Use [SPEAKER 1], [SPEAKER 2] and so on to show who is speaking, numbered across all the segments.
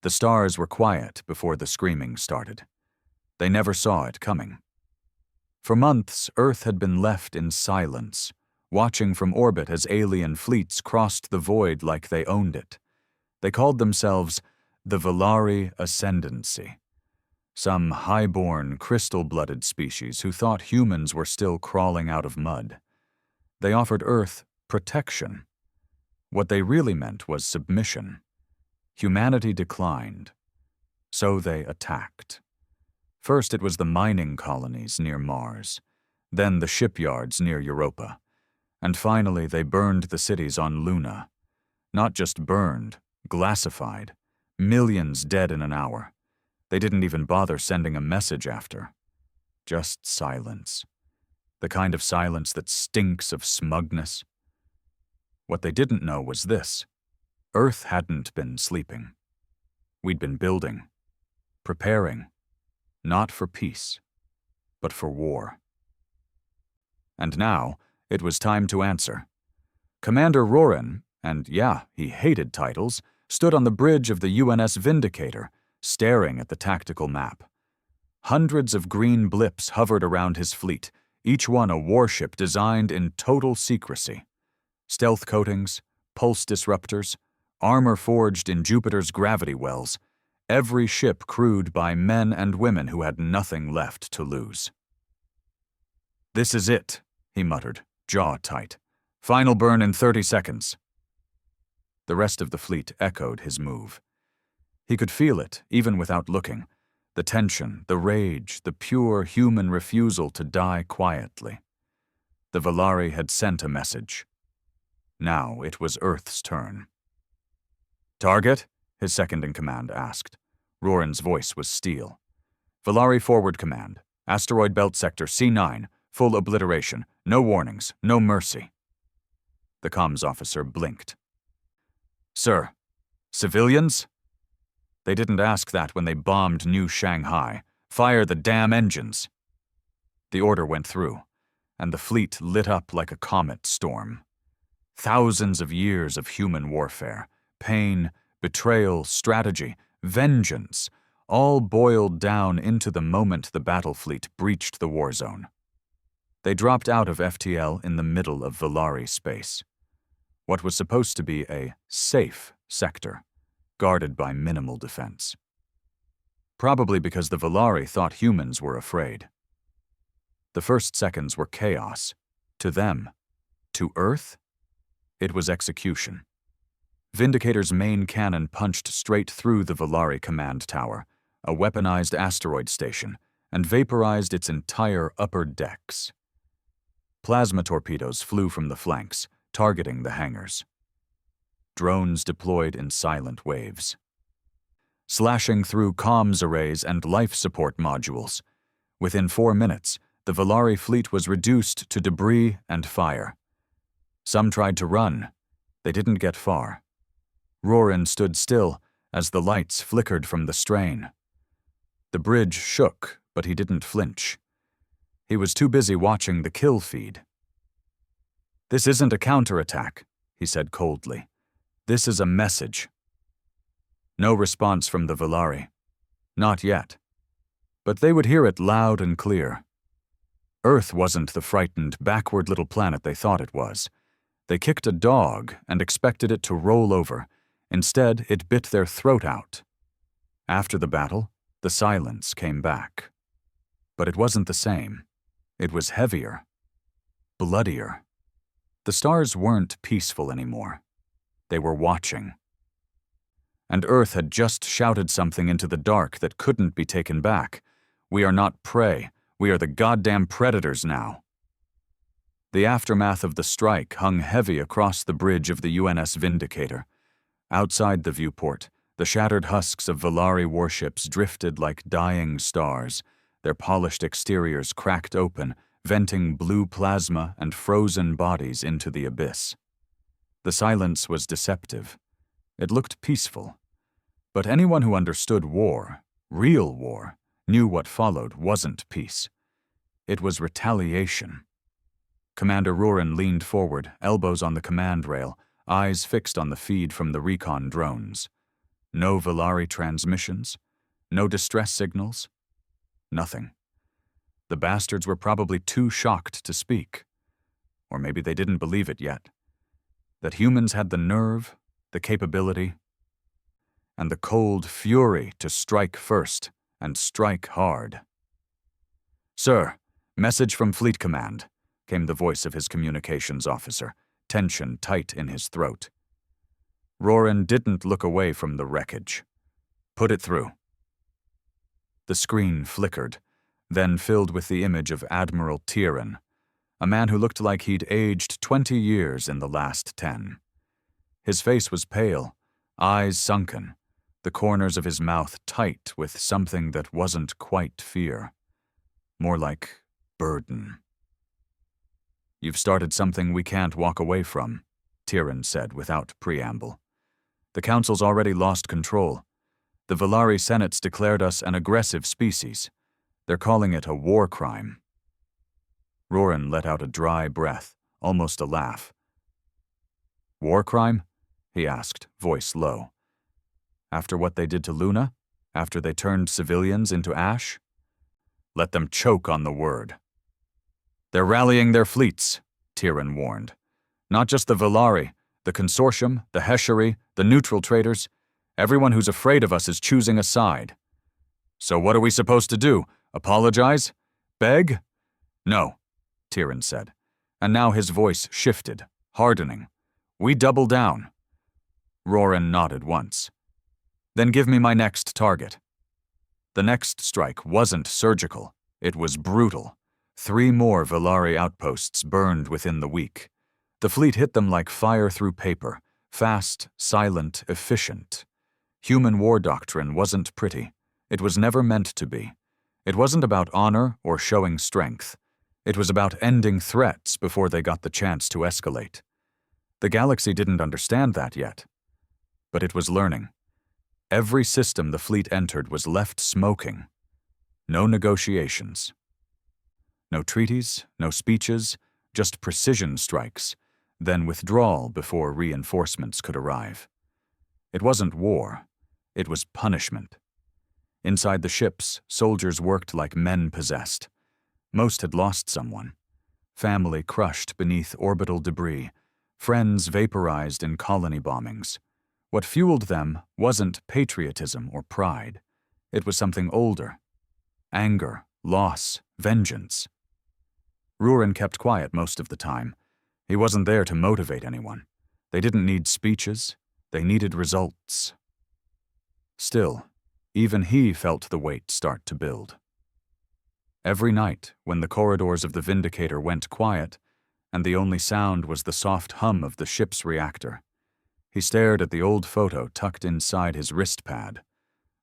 [SPEAKER 1] The stars were quiet before the screaming started. They never saw it coming. For months, Earth had been left in silence, watching from orbit as alien fleets crossed the void like they owned it. They called themselves the Valari Ascendancy, some high-born, crystal-blooded species who thought humans were still crawling out of mud. They offered Earth protection. What they really meant was submission. Humanity declined, so they attacked. First it was the mining colonies near Mars, then the shipyards near Europa, and finally they burned the cities on Luna. Not just burned, glassified, millions dead in an hour. They didn't even bother sending a message after. Just silence. The kind of silence that stinks of smugness. What they didn't know was this. Earth hadn't been sleeping. We'd been building, preparing, not for peace, but for war. And now, it was time to answer. Commander Roran, and yeah, he hated titles, stood on the bridge of the UNS Vindicator, staring at the tactical map. Hundreds of green blips hovered around his fleet, each one a warship designed in total secrecy. Stealth coatings, pulse disruptors, armor forged in Jupiter's gravity wells, every ship crewed by men and women who had nothing left to lose. "This is it," he muttered, jaw tight. "Final burn in 30 seconds. The rest of the fleet echoed his move. He could feel it, even without looking. The tension, the rage, the pure human refusal to die quietly. The Valari had sent a message. Now it was Earth's turn. "Target?" his second-in-command asked. Roran's voice was steel. "Valari Forward Command. Asteroid Belt Sector C9. Full obliteration. No warnings. No mercy." The comms officer blinked. "Sir, civilians?" They didn't ask that when they bombed New Shanghai. "Fire the damn engines." The order went through, and the fleet lit up like a comet storm. Thousands of years of human warfare, pain, betrayal, strategy, vengeance, all boiled down into the moment the battle fleet breached the war zone. They dropped out of FTL in the middle of Valari space. What was supposed to be a safe sector, guarded by minimal defense. Probably because the Valari thought humans were afraid. The first seconds were chaos. To them. To Earth? It was execution. Vindicator's main cannon punched straight through the Valari command tower, a weaponized asteroid station, and vaporized its entire upper decks. Plasma torpedoes flew from the flanks, targeting the hangars. Drones deployed in silent waves, slashing through comms arrays and life support modules. Within 4 minutes, the Valari fleet was reduced to debris and fire. Some tried to run. They didn't get far. Roran stood still as the lights flickered from the strain. The bridge shook, but he didn't flinch. He was too busy watching the kill feed. "This isn't a counterattack," he said coldly. "This is a message." No response from the Valari. Not yet. But they would hear it loud and clear. Earth wasn't the frightened, backward little planet they thought it was. They kicked a dog and expected it to roll over. Instead, it bit their throat out. After the battle, the silence came back. But it wasn't the same. It was heavier. Bloodier. The stars weren't peaceful anymore. They were watching. And Earth had just shouted something into the dark that couldn't be taken back. "We are not prey. We are the goddamn predators now." The aftermath of the strike hung heavy across the bridge of the UNS Vindicator. Outside the viewport, the shattered husks of Valari warships drifted like dying stars, their polished exteriors cracked open, venting blue plasma and frozen bodies into the abyss. The silence was deceptive. It looked peaceful. But anyone who understood war, real war, knew what followed wasn't peace. It was retaliation. Commander Roran leaned forward, elbows on the command rail, eyes fixed on the feed from the recon drones. No Valari transmissions, no distress signals, nothing. The bastards were probably too shocked to speak. Or maybe they didn't believe it yet. That humans had the nerve, the capability, and the cold fury to strike first and strike hard. "Sir, message from Fleet Command," came the voice of his communications officer, tension tight in his throat. Roran didn't look away from the wreckage. "Put it through." The screen flickered, then filled with the image of Admiral Tyrion, a man who looked like he'd aged 20 years in the last 10. His face was pale, eyes sunken, the corners of his mouth tight with something that wasn't quite fear. More like burden. "You've started something we can't walk away from," Tyrion said without preamble. "The Council's already lost control. The Valari Senate's declared us an aggressive species. They're calling it a war crime." Roran let out a dry breath, almost a laugh. "War crime?" he asked, voice low. "After what they did to Luna? After they turned civilians into ash?" "Let them choke on the word." "They're rallying their fleets," Tyrion warned. "Not just the Valari, the Consortium, the HFY, the neutral traders. Everyone who's afraid of us is choosing a side." "So what are we supposed to do? Apologize? Beg?" "No," Tyrion said, and now his voice shifted, hardening. "We double down." Roran nodded once. "Then give me my next target." The next strike wasn't surgical. It was brutal. 3 more Valari outposts burned within the week. The fleet hit them like fire through paper, fast, silent, efficient. Human war doctrine wasn't pretty. It was never meant to be. It wasn't about honor or showing strength. It was about ending threats before they got the chance to escalate. The galaxy didn't understand that yet. But it was learning. Every system the fleet entered was left smoking. No negotiations. No treaties, no speeches, just precision strikes, then withdrawal before reinforcements could arrive. It wasn't war. It was punishment. Inside the ships, soldiers worked like men possessed. Most had lost someone. Family crushed beneath orbital debris, friends vaporized in colony bombings. What fueled them wasn't patriotism or pride. It was something older. Anger, loss, vengeance. Roran kept quiet most of the time. He wasn't there to motivate anyone. They didn't need speeches. They needed results. Still, even he felt the weight start to build. Every night, when the corridors of the Vindicator went quiet, and the only sound was the soft hum of the ship's reactor, he stared at the old photo tucked inside his wrist pad.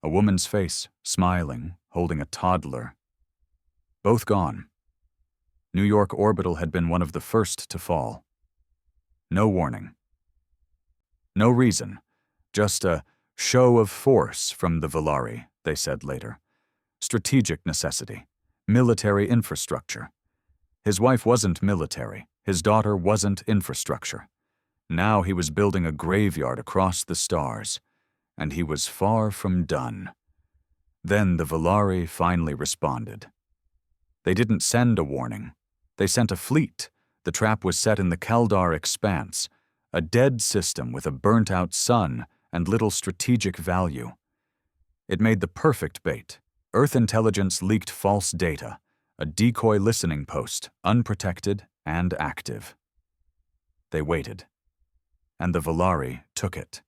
[SPEAKER 1] A woman's face, smiling, holding a toddler. Both gone. New York Orbital had been one of the first to fall. No warning. No reason. Just a show of force from the Valari, they said later. Strategic necessity. Military infrastructure. His wife wasn't military. His daughter wasn't infrastructure. Now he was building a graveyard across the stars, and he was far from done. Then the Valari finally responded. They didn't send a warning. They sent a fleet. The trap was set in the Kaldar expanse, a dead system with a burnt-out sun and little strategic value. It made the perfect bait. Earth intelligence leaked false data, a decoy listening post, unprotected and active. They waited. And the Valari took it.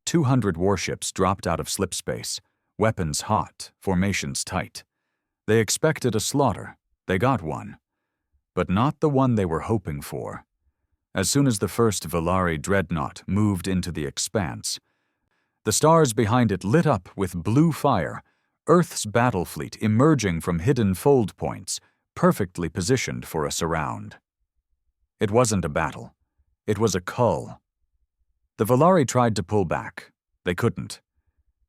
[SPEAKER 1] 200 warships dropped out of slipspace, weapons hot, formations tight. They expected a slaughter. They got one. But not the one they were hoping for. As soon as the first Valari dreadnought moved into the expanse, the stars behind it lit up with blue fire, Earth's battle fleet emerging from hidden fold points, perfectly positioned for a surround. It wasn't a battle. It was a cull. The Valari tried to pull back. They couldn't.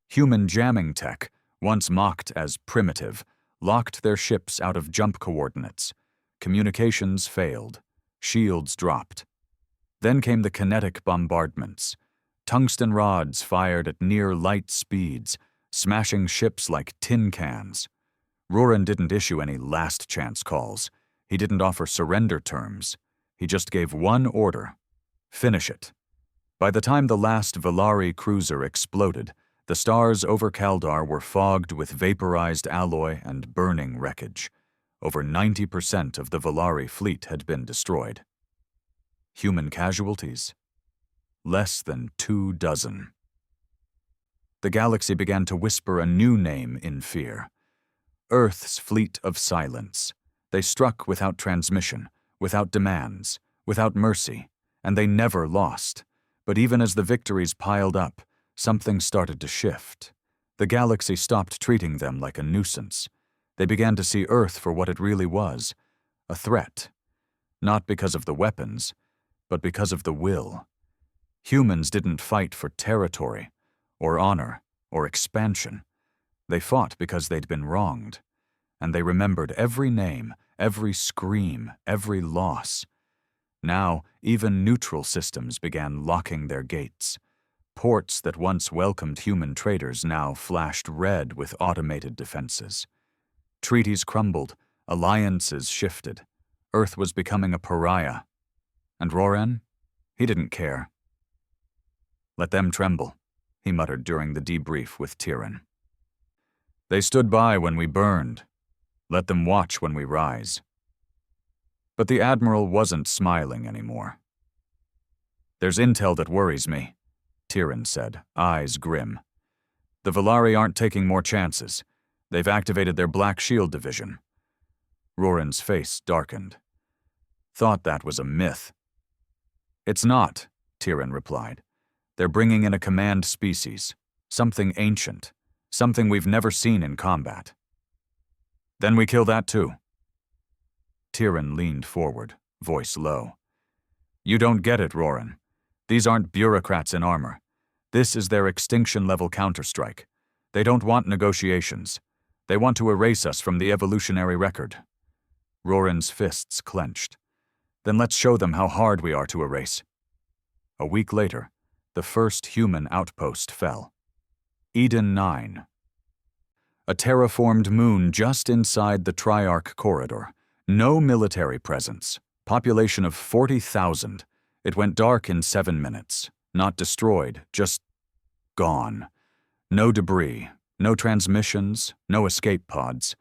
[SPEAKER 1] Human jamming tech, once mocked as primitive, locked their ships out of jump coordinates. Communications failed. Shields dropped. Then came the kinetic bombardments. tungsten rods fired at near light speeds, smashing ships like tin cans. Roran didn't issue any last-chance calls. He didn't offer surrender terms. He just gave one order: finish it. By the time the last Valari cruiser exploded, the stars over Kaldar were fogged with vaporized alloy and burning wreckage. Over 90% of the Valari fleet had been destroyed. Human casualties? Less than 24. The galaxy began to whisper a new name in fear: Earth's Fleet of Silence. They struck without transmission, without demands, without mercy, and they never lost. But even as the victories piled up, something started to shift. The galaxy stopped treating them like a nuisance. They began to see Earth for what it really was: a threat. Not because of the weapons, but because of the will. Humans didn't fight for territory, or honor, or expansion. They fought because they'd been wronged, and they remembered every name, every scream, every loss. Now, even neutral systems began locking their gates. Ports that once welcomed human traders now flashed red with automated defenses. Treaties crumbled, alliances shifted. Earth was becoming a pariah. And Roran? He didn't care. "Let them tremble," he muttered during the debrief with Tyrion. "They stood by when we burned. Let them watch when we rise." But the Admiral wasn't smiling anymore. "There's intel that worries me," Tyrion said, eyes grim. "The Valari aren't taking more chances. They've activated their Black Shield division." Roran's face darkened. "Thought that was a myth." "It's not," Tyrion replied. "They're bringing in a command species, something ancient, something we've never seen in combat." "Then we kill that too." Tyrion leaned forward, voice low. "You don't get it, Roran. These aren't bureaucrats in armor. This is their extinction-level counterstrike. They don't want negotiations. They want to erase us from the evolutionary record." Roran's fists clenched. "Then let's show them how hard we are to erase." A week later, the first human outpost fell. Eden 9. A terraformed moon just inside the Triarch corridor. No military presence. Population of 40,000. It went dark in 7 minutes. Not destroyed, just gone. No debris, no transmissions, no escape pods.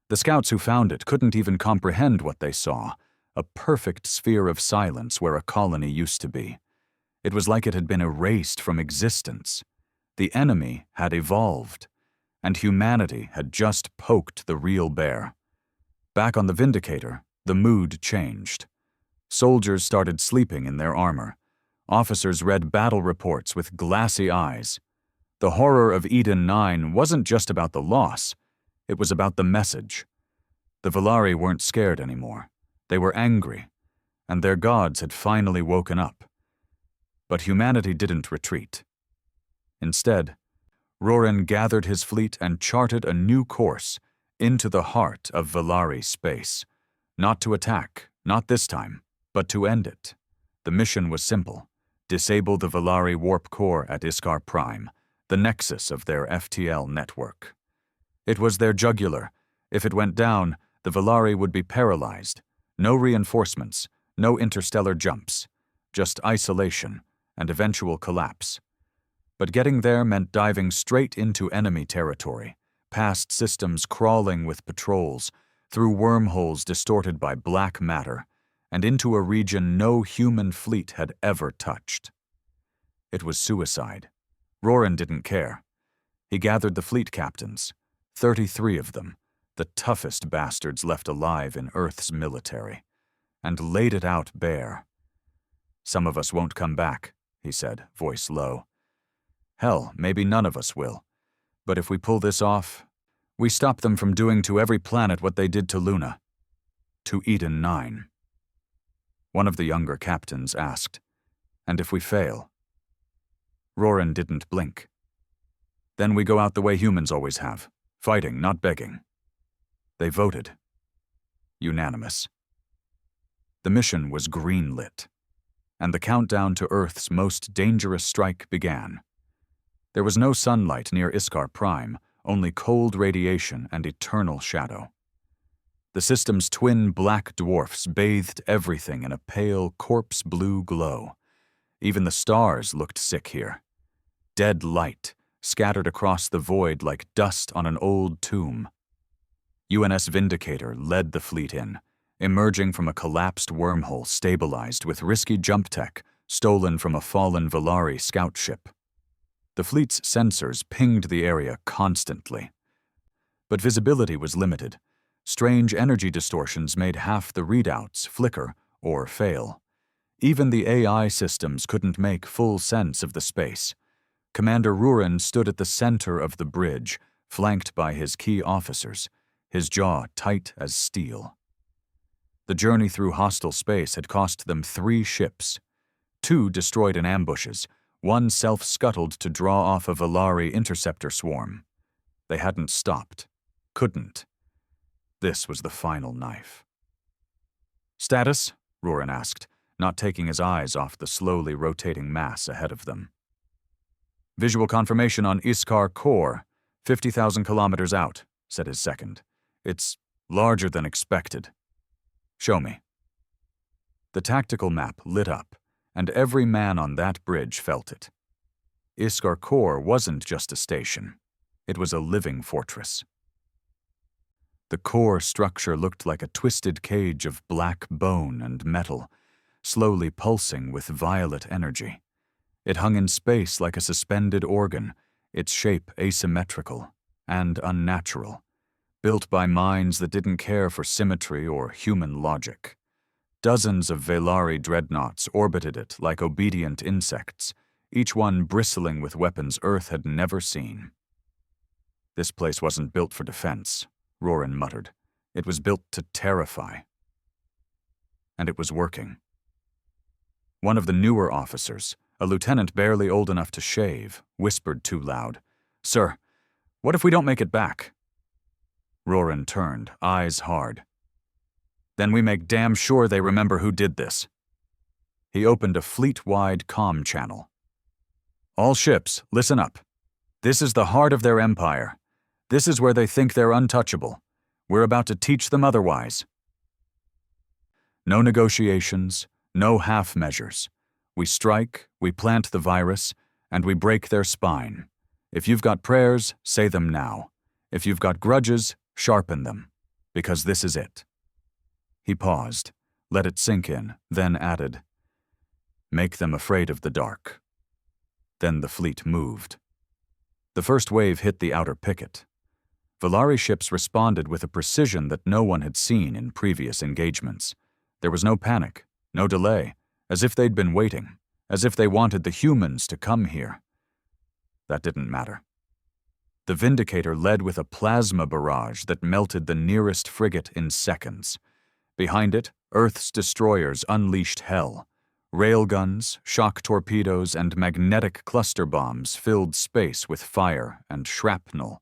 [SPEAKER 1] The scouts who found it couldn't even comprehend what they saw: a perfect sphere of silence where a colony used to be. It was like it had been erased from existence. The enemy had evolved, and humanity had just poked the real bear. Back on the Vindicator, the mood changed. Soldiers started sleeping in their armor. Officers read battle reports with glassy eyes. The horror of Eden 9 wasn't just about the loss, it was about the message. The Valari weren't scared anymore. They were angry, and their gods had finally woken up. But humanity didn't retreat. Instead, Roran gathered his fleet and charted a new course into the heart of Valari space. Not to attack, not this time, but to end it. The mission was simple: disable the Valari warp core at Iskar Prime, the nexus of their FTL network. It was their jugular. If it went down, the Valari would be paralyzed. No reinforcements, no interstellar jumps, just isolation and eventual collapse. But getting there meant diving straight into enemy territory, past systems crawling with patrols, through wormholes distorted by black matter, and into a region no human fleet had ever touched. It was suicide. Roran didn't care. He gathered the fleet captains, 33 of them, the toughest bastards left alive in Earth's military, and laid it out bare. "Some of us won't come back," he said, voice low. "Hell, maybe none of us will. But if we pull this off, we stop them from doing to every planet what they did to Luna. To Eden 9. One of the younger captains asked, "And if we fail?" Roran didn't blink. "Then we go out the way humans always have, fighting, not begging." They voted. Unanimous. The mission was green-lit. and the countdown to Earth's most dangerous strike began. There was no sunlight near Iskar Prime, only cold radiation and eternal shadow. The system's twin black dwarfs bathed everything in a pale, corpse-blue glow. Even the stars looked sick here. Dead light, scattered across the void like dust on an old tomb. UNS Vindicator led the fleet in, emerging from a collapsed wormhole stabilized with risky jump tech stolen from a fallen Valari scout ship. The fleet's sensors pinged the area constantly. But visibility was limited. Strange energy distortions made half the readouts flicker or fail. Even the AI systems couldn't make full sense of the space. Commander Rurin stood at the center of the bridge, flanked by his key officers, his jaw tight as steel. The journey through hostile space had cost them 3 ships. 2 destroyed in ambushes, 1 self-scuttled to draw off a Valari interceptor swarm. They hadn't stopped. Couldn't. This was the final knife. "Status?" Rurin asked, not taking his eyes off the slowly rotating mass ahead of them. "Visual confirmation on Iskar core, 50,000 kilometers out," said his second. "It's larger than expected." "Show me." The tactical map lit up, and every man on that bridge felt it. Iskar core wasn't just a station. It was a living fortress. The core structure looked like a twisted cage of black bone and metal, slowly pulsing with violet energy. It hung in space like a suspended organ, its shape asymmetrical and unnatural, built by minds that didn't care for symmetry or human logic. Dozens of Valari dreadnoughts orbited it like obedient insects, each one bristling with weapons Earth had never seen. "This place wasn't built for defense," Rurin muttered. "It was built to terrify." And it was working. One of the newer officers, a lieutenant barely old enough to shave, whispered too loud, "Sir, what if we don't make it back?" Rurin turned, eyes hard. "Then we make damn sure they remember who did this." He opened a fleet-wide comm channel. "All ships, listen up. This is the heart of their empire. This is where they think they're untouchable. We're about to teach them otherwise. No negotiations, no half measures. We strike, we plant the virus, and we break their spine. If you've got prayers, say them now. If you've got grudges, sharpen them, because this is it." He paused, let it sink in, then added, "Make them afraid of the dark." Then the fleet moved. The first wave hit the outer picket. Valari ships responded with a precision that no one had seen in previous engagements. There was no panic, no delay, as if they'd been waiting, as if they wanted the humans to come here. That didn't matter. The Vindicator led with a plasma barrage that melted the nearest frigate in seconds. Behind it, Earth's destroyers unleashed hell. Railguns, shock torpedoes, and magnetic cluster bombs filled space with fire and shrapnel.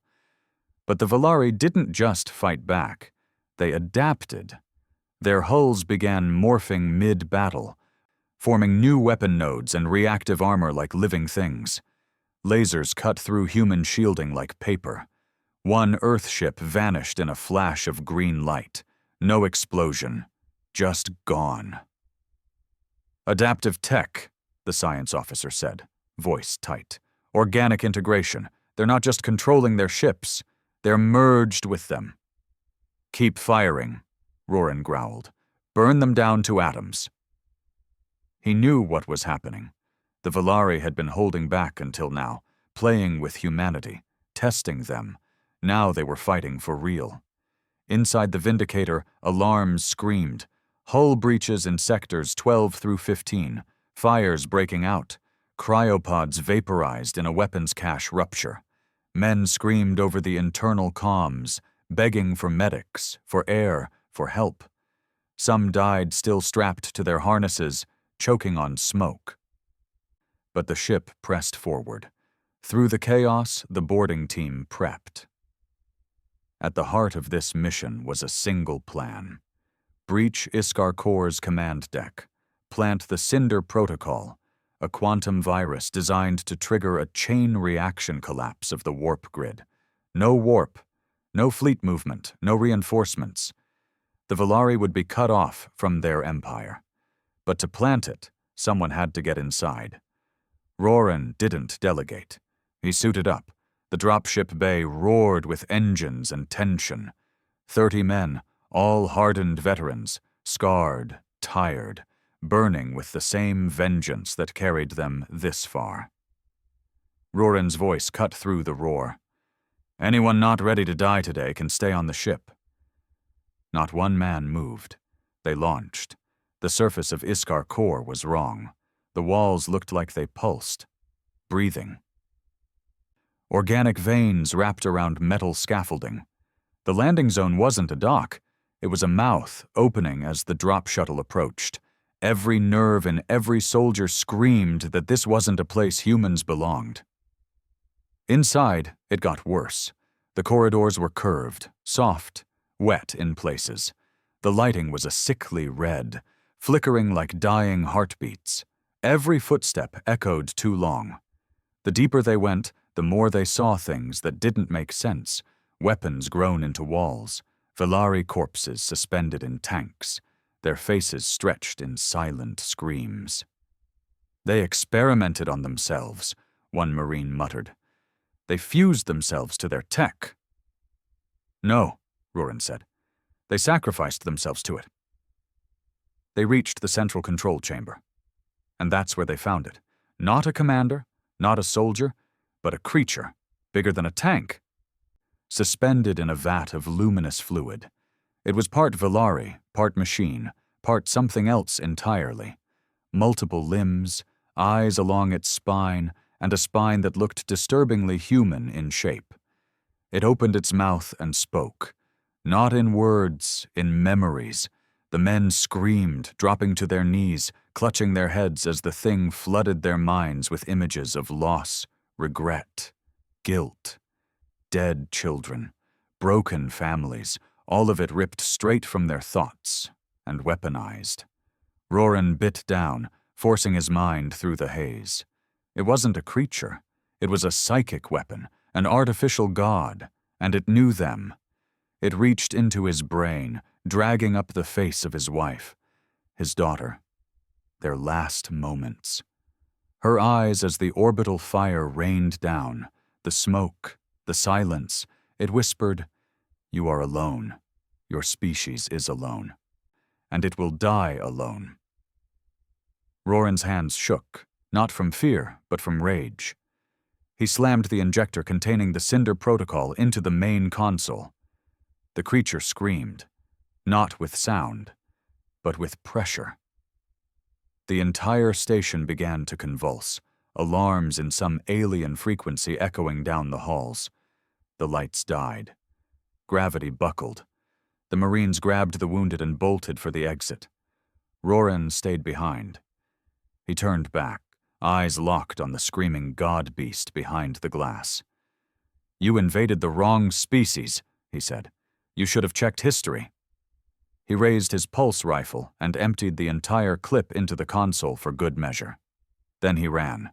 [SPEAKER 1] But the Valari didn't just fight back. They adapted. Their hulls began morphing mid-battle, forming new weapon nodes and reactive armor like living things. Lasers cut through human shielding like paper. One Earth ship vanished in a flash of green light. No explosion. Just gone. "Adaptive tech," the science officer said, voice tight. "Organic integration. They're not just controlling their ships. They're merged with them." "Keep firing," Rurin growled. "Burn them down to atoms." He knew what was happening. The Valari had been holding back until now, playing with humanity, testing them. Now they were fighting for real. Inside the Vindicator, alarms screamed. Hull breaches in sectors 12 through 15, fires breaking out, cryopods vaporized in a weapons cache rupture. Men screamed over the internal comms, begging for medics, for air, for help. Some died still strapped to their harnesses, choking on smoke. But the ship pressed forward. Through the chaos, the boarding team prepped. At the heart of this mission was a single plan. Breach Iskar Core's command deck. plant the Cinder Protocol, a quantum virus designed to trigger a chain reaction collapse of the warp grid. No warp, no fleet movement, no reinforcements. The Valari would be cut off from their empire. But to plant it, someone had to get inside. Roran didn't delegate. He suited up. The dropship bay roared with engines and tension. 30 men, all hardened veterans, scarred, tired, burning with the same vengeance that carried them this far. Roran's voice cut through the roar. Anyone not ready to die today can stay on the ship. Not one man moved. They launched. The surface of Iskar core was wrong. The walls looked like they pulsed, breathing. Organic veins wrapped around metal scaffolding. The landing zone wasn't a dock. It was a mouth opening as the drop shuttle approached. Every nerve in every soldier screamed that this wasn't a place humans belonged. Inside, it got worse. The corridors were curved, soft, wet in places. The lighting was a sickly red, flickering like dying heartbeats. Every footstep echoed too long. The deeper they went, the more they saw things that didn't make sense. Weapons grown into walls, Valari corpses suspended in tanks, their faces stretched in silent screams. They experimented on themselves, one Marine muttered. They fused themselves to their tech. No, Roran said. They sacrificed themselves to it. They reached the central control chamber. And that's where they found it. Not a commander, not a soldier, but a creature, bigger than a tank. Suspended in a vat of luminous fluid. It was part Valari, part machine, part something else entirely. Multiple limbs, eyes along its spine, and a spine that looked disturbingly human in shape. It opened its mouth and spoke. Not in words, in memories. The men screamed, dropping to their knees, clutching their heads as the thing flooded their minds with images of loss, regret, guilt, dead children, broken families, all of it ripped straight from their thoughts and weaponized. Roran bit down, forcing his mind through the haze. It wasn't a creature. It was a psychic weapon, an artificial god, and it knew them. It reached into his brain, dragging up the face of his wife, his daughter. Their last moments. Her eyes as the orbital fire rained down, the smoke, the silence. It whispered, "You are alone. Your species is alone. And it will die alone." Roran's hands shook, not from fear, but from rage. He slammed the injector containing the Cinder Protocol into the main console. The creature screamed, not with sound, but with pressure. The entire station began to convulse, alarms in some alien frequency echoing down the halls. The lights died. Gravity buckled. The Marines grabbed the wounded and bolted for the exit. Roran stayed behind. He turned back, eyes locked on the screaming god beast behind the glass. "You invaded the wrong species," he said. "You should have checked history." He raised his pulse rifle and emptied the entire clip into the console for good measure. Then he ran.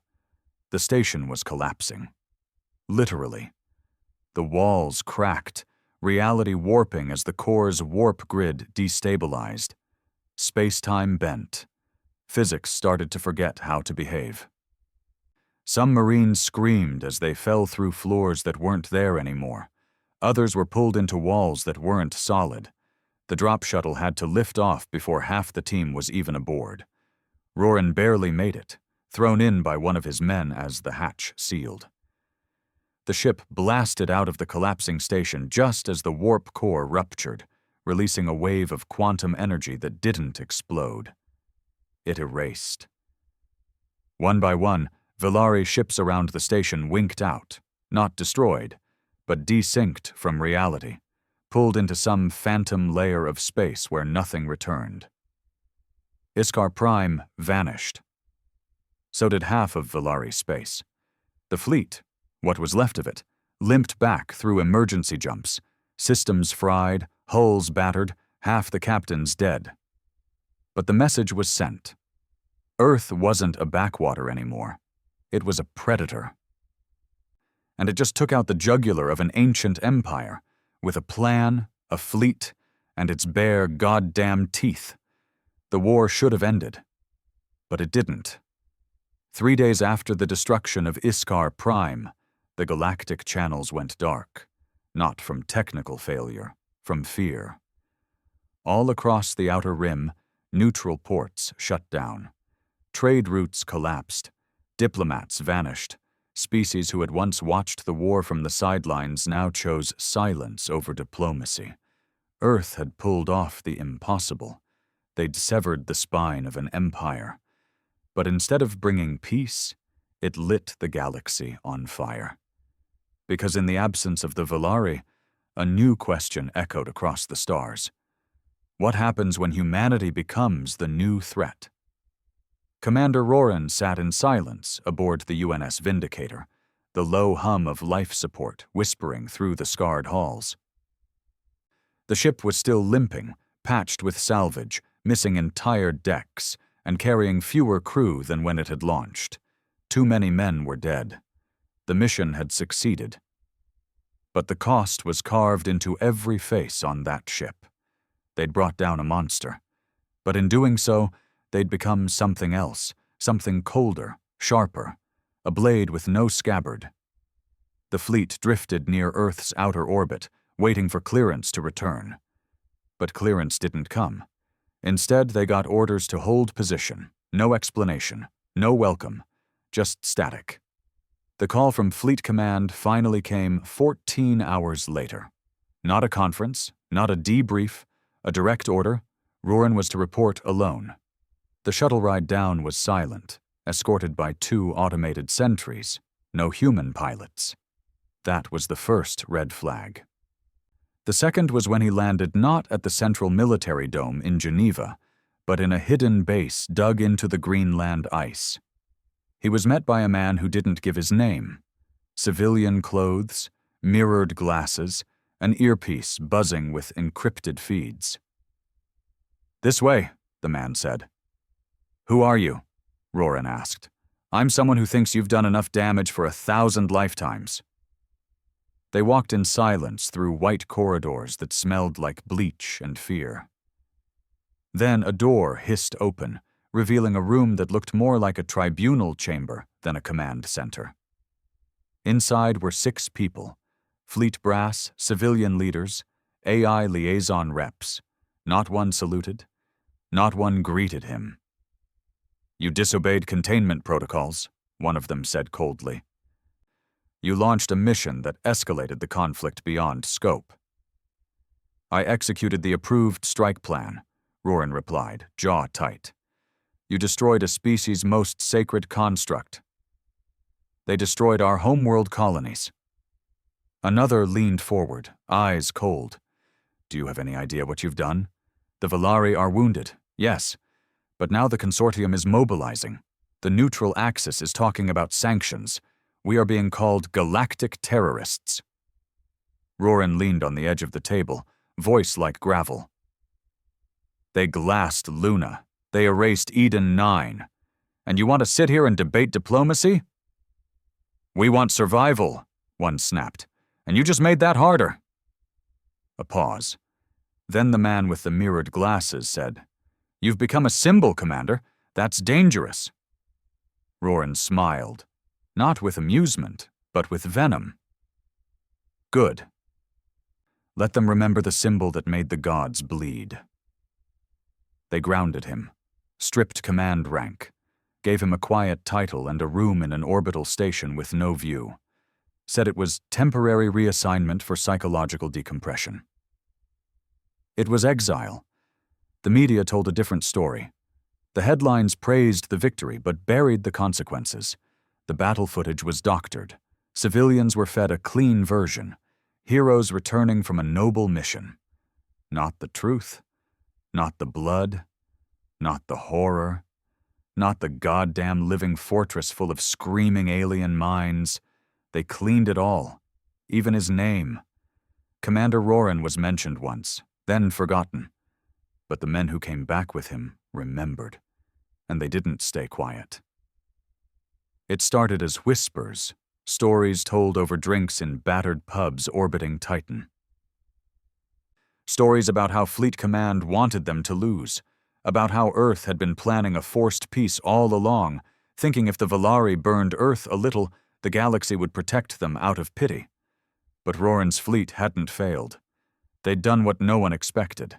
[SPEAKER 1] The station was collapsing. Literally. The walls cracked, reality warping as the core's warp grid destabilized. Space-time bent. Physics started to forget how to behave. Some Marines screamed as they fell through floors that weren't there anymore. Others were pulled into walls that weren't solid. The drop shuttle had to lift off before half the team was even aboard. Roran barely made it, thrown in by one of his men as the hatch sealed. The ship blasted out of the collapsing station just as the warp core ruptured, releasing a wave of quantum energy that didn't explode. It erased. One by one, Valari ships around the station winked out, not destroyed, but desynced from reality, pulled into some phantom layer of space where nothing returned. Iskar Prime vanished. So did half of Valari space. The fleet, what was left of it, limped back through emergency jumps, systems fried, hulls battered, half the captains dead. But the message was sent. Earth wasn't a backwater anymore. It was a predator. And it just took out the jugular of an ancient empire, with a plan, a fleet, and its bare goddamn teeth. The war should have ended. But it didn't. 3 days after the destruction of Iskar Prime, the galactic channels went dark, not from technical failure, from fear. All across the outer rim, neutral ports shut down. Trade routes collapsed. Diplomats vanished. Species who had once watched the war from the sidelines now chose silence over diplomacy. Earth had pulled off the impossible. They'd severed the spine of an empire. But instead of bringing peace, it lit the galaxy on fire. Because in the absence of the Valari, a new question echoed across the stars. What happens when humanity becomes the new threat? Commander Roran sat in silence aboard the UNS Vindicator, the low hum of life support whispering through the scarred halls. The ship was still limping, patched with salvage, missing entire decks, and carrying fewer crew than when it had launched. Too many men were dead. The mission had succeeded. But the cost was carved into every face on that ship. They'd brought down a monster. But in doing so, they'd become something else, something colder, sharper, a blade with no scabbard. The fleet drifted near Earth's outer orbit, waiting for clearance to return. But clearance didn't come. Instead, they got orders to hold position, no explanation, no welcome, just static. The call from Fleet Command finally came 14 hours later. Not a conference, not a debrief, a direct order. Roran was to report alone. The shuttle ride down was silent, escorted by 2 automated sentries, no human pilots. That was the first red flag. The second was when he landed not at the Central Military Dome in Geneva, but in a hidden base dug into the Greenland ice. He was met by a man who didn't give his name. Civilian clothes, mirrored glasses, an earpiece buzzing with encrypted feeds. "This way," the man said. "Who are you?" Roran asked. "I'm someone who thinks you've done enough damage for 1,000 lifetimes." They walked in silence through white corridors that smelled like bleach and fear. Then a door hissed open, revealing a room that looked more like a tribunal chamber than a command center. Inside were 6 people, fleet brass, civilian leaders, AI liaison reps. Not one saluted, not one greeted him. "You disobeyed containment protocols," one of them said coldly. "You launched a mission that escalated the conflict beyond scope." "I executed the approved strike plan," Roran replied, jaw tight. "You destroyed a species' most sacred construct. They destroyed our homeworld colonies." Another leaned forward, eyes cold. "Do you have any idea what you've done? The Valari are wounded, yes, but now the consortium is mobilizing. The neutral axis is talking about sanctions. We are being called galactic terrorists." Roran leaned on the edge of the table, voice like gravel. "They glassed Luna. They erased Eden 9. And you want to sit here and debate diplomacy?" "We want survival," one snapped. "And you just made that harder." A pause. Then the man with the mirrored glasses said, "You've become a symbol, Commander. That's dangerous." Roran smiled. Not with amusement, but with venom. "Good. Let them remember the symbol that made the gods bleed." They grounded him, stripped command rank, gave him a quiet title and a room in an orbital station with no view, said it was temporary reassignment for psychological decompression. It was exile. The media told a different story. The headlines praised the victory but buried the consequences. The battle footage was doctored. Civilians were fed a clean version. Heroes returning from a noble mission. Not the truth. Not the blood. Not the horror. Not the goddamn living fortress full of screaming alien minds. They cleaned it all. Even his name. Commander Roran was mentioned once, then forgotten. But the men who came back with him remembered. and they didn't stay quiet. It started as whispers, stories told over drinks in battered pubs orbiting Titan. Stories about how Fleet Command wanted them to lose, about how Earth had been planning a forced peace all along, thinking if the Valari burned Earth a little, the galaxy would protect them out of pity. But Roran's fleet hadn't failed. They'd done what no one expected.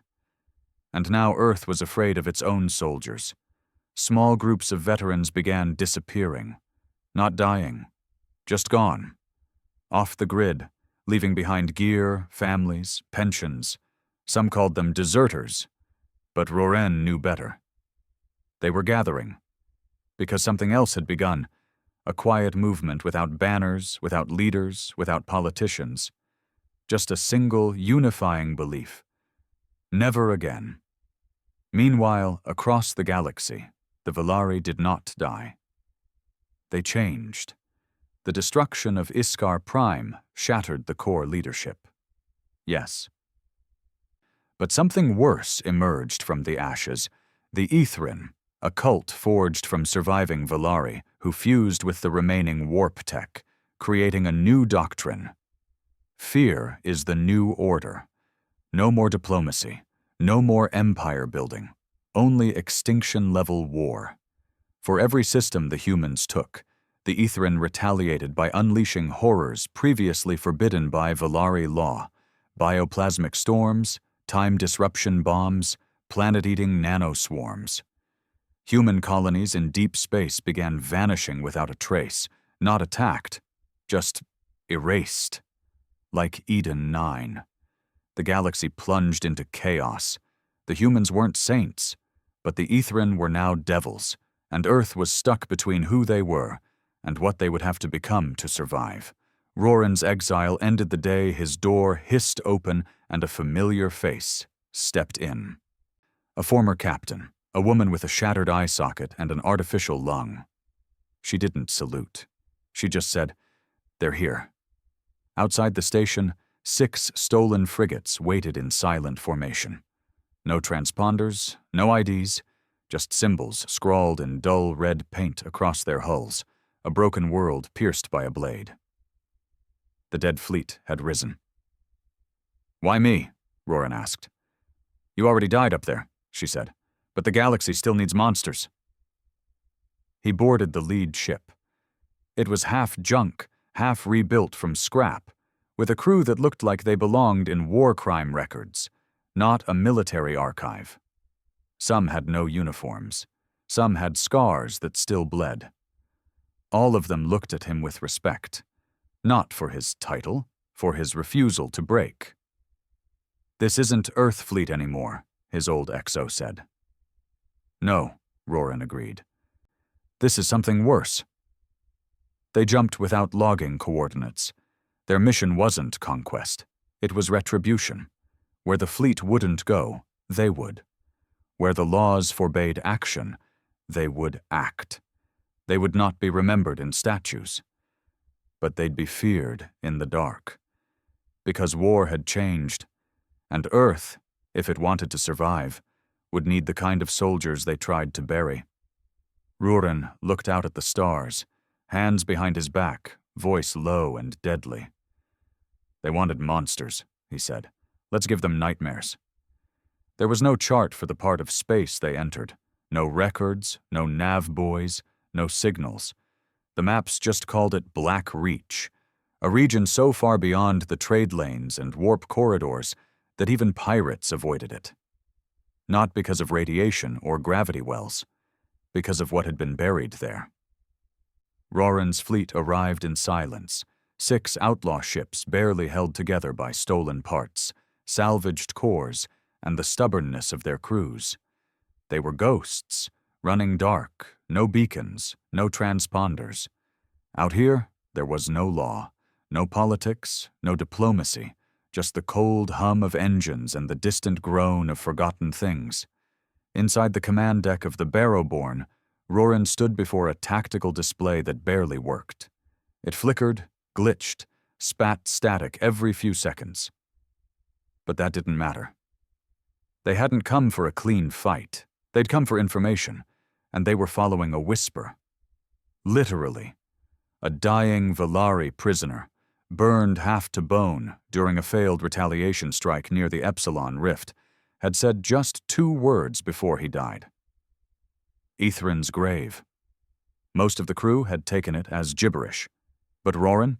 [SPEAKER 1] And now Earth was afraid of its own soldiers. Small groups of veterans began disappearing. Not dying. Just gone. Off the grid, leaving behind gear, families, pensions. Some called them deserters. But Roran knew better. They were gathering. Because something else had begun. A quiet movement without banners, without leaders, without politicians. Just a single, unifying belief. Never again. Meanwhile, across the galaxy, the Valari did not die. They changed. The destruction of Iskar Prime shattered the core leadership. Yes. But something worse emerged from the ashes. The Ethrin, a cult forged from surviving Valari who fused with the remaining warp tech, creating a new doctrine. Fear is the new order. No more diplomacy, no more empire building, only extinction-level war. For every system the humans took, the Ethrin retaliated by unleashing horrors previously forbidden by Valari law, bioplasmic storms, time disruption bombs, planet-eating nanoswarms. Human colonies in deep space began vanishing without a trace, not attacked, just erased. Like Eden 9. The galaxy plunged into chaos. The humans weren't saints, but the Ethrin were now devils, and Earth was stuck between who they were and what they would have to become to survive. Roran's exile ended the day his door hissed open and a familiar face stepped in. A former captain, a woman with a shattered eye socket and an artificial lung. She didn't salute. She just said, "They're here." Outside the station, 6 stolen frigates waited in silent formation. No transponders, no IDs, just symbols scrawled in dull red paint across their hulls, a broken world pierced by a blade. The dead fleet had risen. "Why me?" Roran asked. "You already died up there," she said, "but the galaxy still needs monsters." He boarded the lead ship. It was half junk, half rebuilt from scrap, with a crew that looked like they belonged in war crime records, not a military archive. Some had no uniforms. Some had scars that still bled. All of them looked at him with respect, not for his title, for his refusal to break. "This isn't Earth Fleet anymore," his old XO said. "No," Roran agreed. "This is something worse." They jumped without logging coordinates. Their mission wasn't conquest. It was retribution. Where the fleet wouldn't go, they would. Where the laws forbade action, they would act. They would not be remembered in statues. But they'd be feared in the dark. Because war had changed, and Earth, if it wanted to survive, would need the kind of soldiers they tried to bury. Roran looked out at the stars, hands behind his back, voice low and deadly. "They wanted monsters," he said. "Let's give them nightmares." There was no chart for the part of space they entered, no records, no nav buoys, no signals. The maps just called it Black Reach, a region so far beyond the trade lanes and warp corridors that even pirates avoided it. Not because of radiation or gravity wells, because of what had been buried there. Roran's fleet arrived in silence, 6 outlaw ships barely held together by stolen parts, salvaged cores, and the stubbornness of their crews. They were ghosts, running dark, no beacons, no transponders. Out here, there was no law, no politics, no diplomacy, just the cold hum of engines and the distant groan of forgotten things. Inside the command deck of the Barrowborn, Roran stood before a tactical display that barely worked. It flickered, glitched, spat static every few seconds. But that didn't matter. They hadn't come for a clean fight. They'd come for information, and they were following a whisper. Literally, a dying Valari prisoner, burned half to bone during a failed retaliation strike near the Epsilon Rift, had said just 2 words before he died. Ithrin's grave. Most of the crew had taken it as gibberish, but Roran?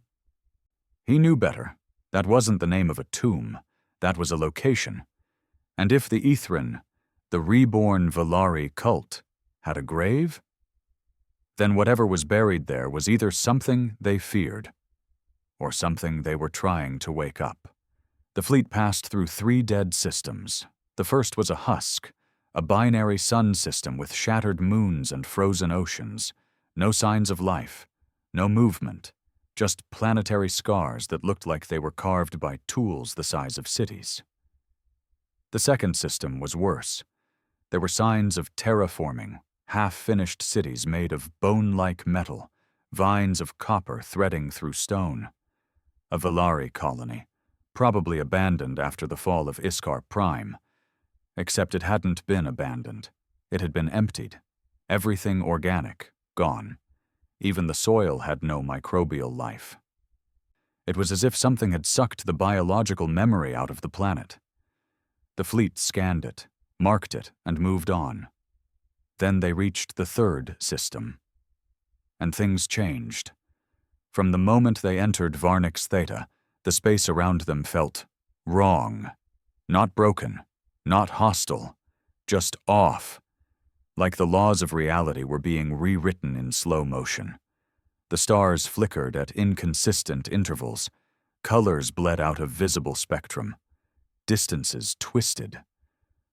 [SPEAKER 1] He knew better. That wasn't the name of a tomb. That was a location. And if the Ithrin, the reborn Valari cult, had a grave, then whatever was buried there was either something they feared or something they were trying to wake up. The fleet passed through 3 dead systems. The first was a husk, a binary sun system with shattered moons and frozen oceans. No signs of life, no movement, just planetary scars that looked like they were carved by tools the size of cities. The second system was worse. There were signs of terraforming, half-finished cities made of bone-like metal, vines of copper threading through stone. A Valari colony, probably abandoned after the fall of Iskar Prime. Except it hadn't been abandoned. It had been emptied. Everything organic, gone. Even the soil had no microbial life. It was as if something had sucked the biological memory out of the planet. The fleet scanned it, marked it, and moved on. Then they reached the third system. And things changed. From the moment they entered Varnix Theta, the space around them felt wrong. Not broken, not hostile, just off. Like the laws of reality were being rewritten in slow motion. The stars flickered at inconsistent intervals. Colors bled out of visible spectrum. Distances twisted.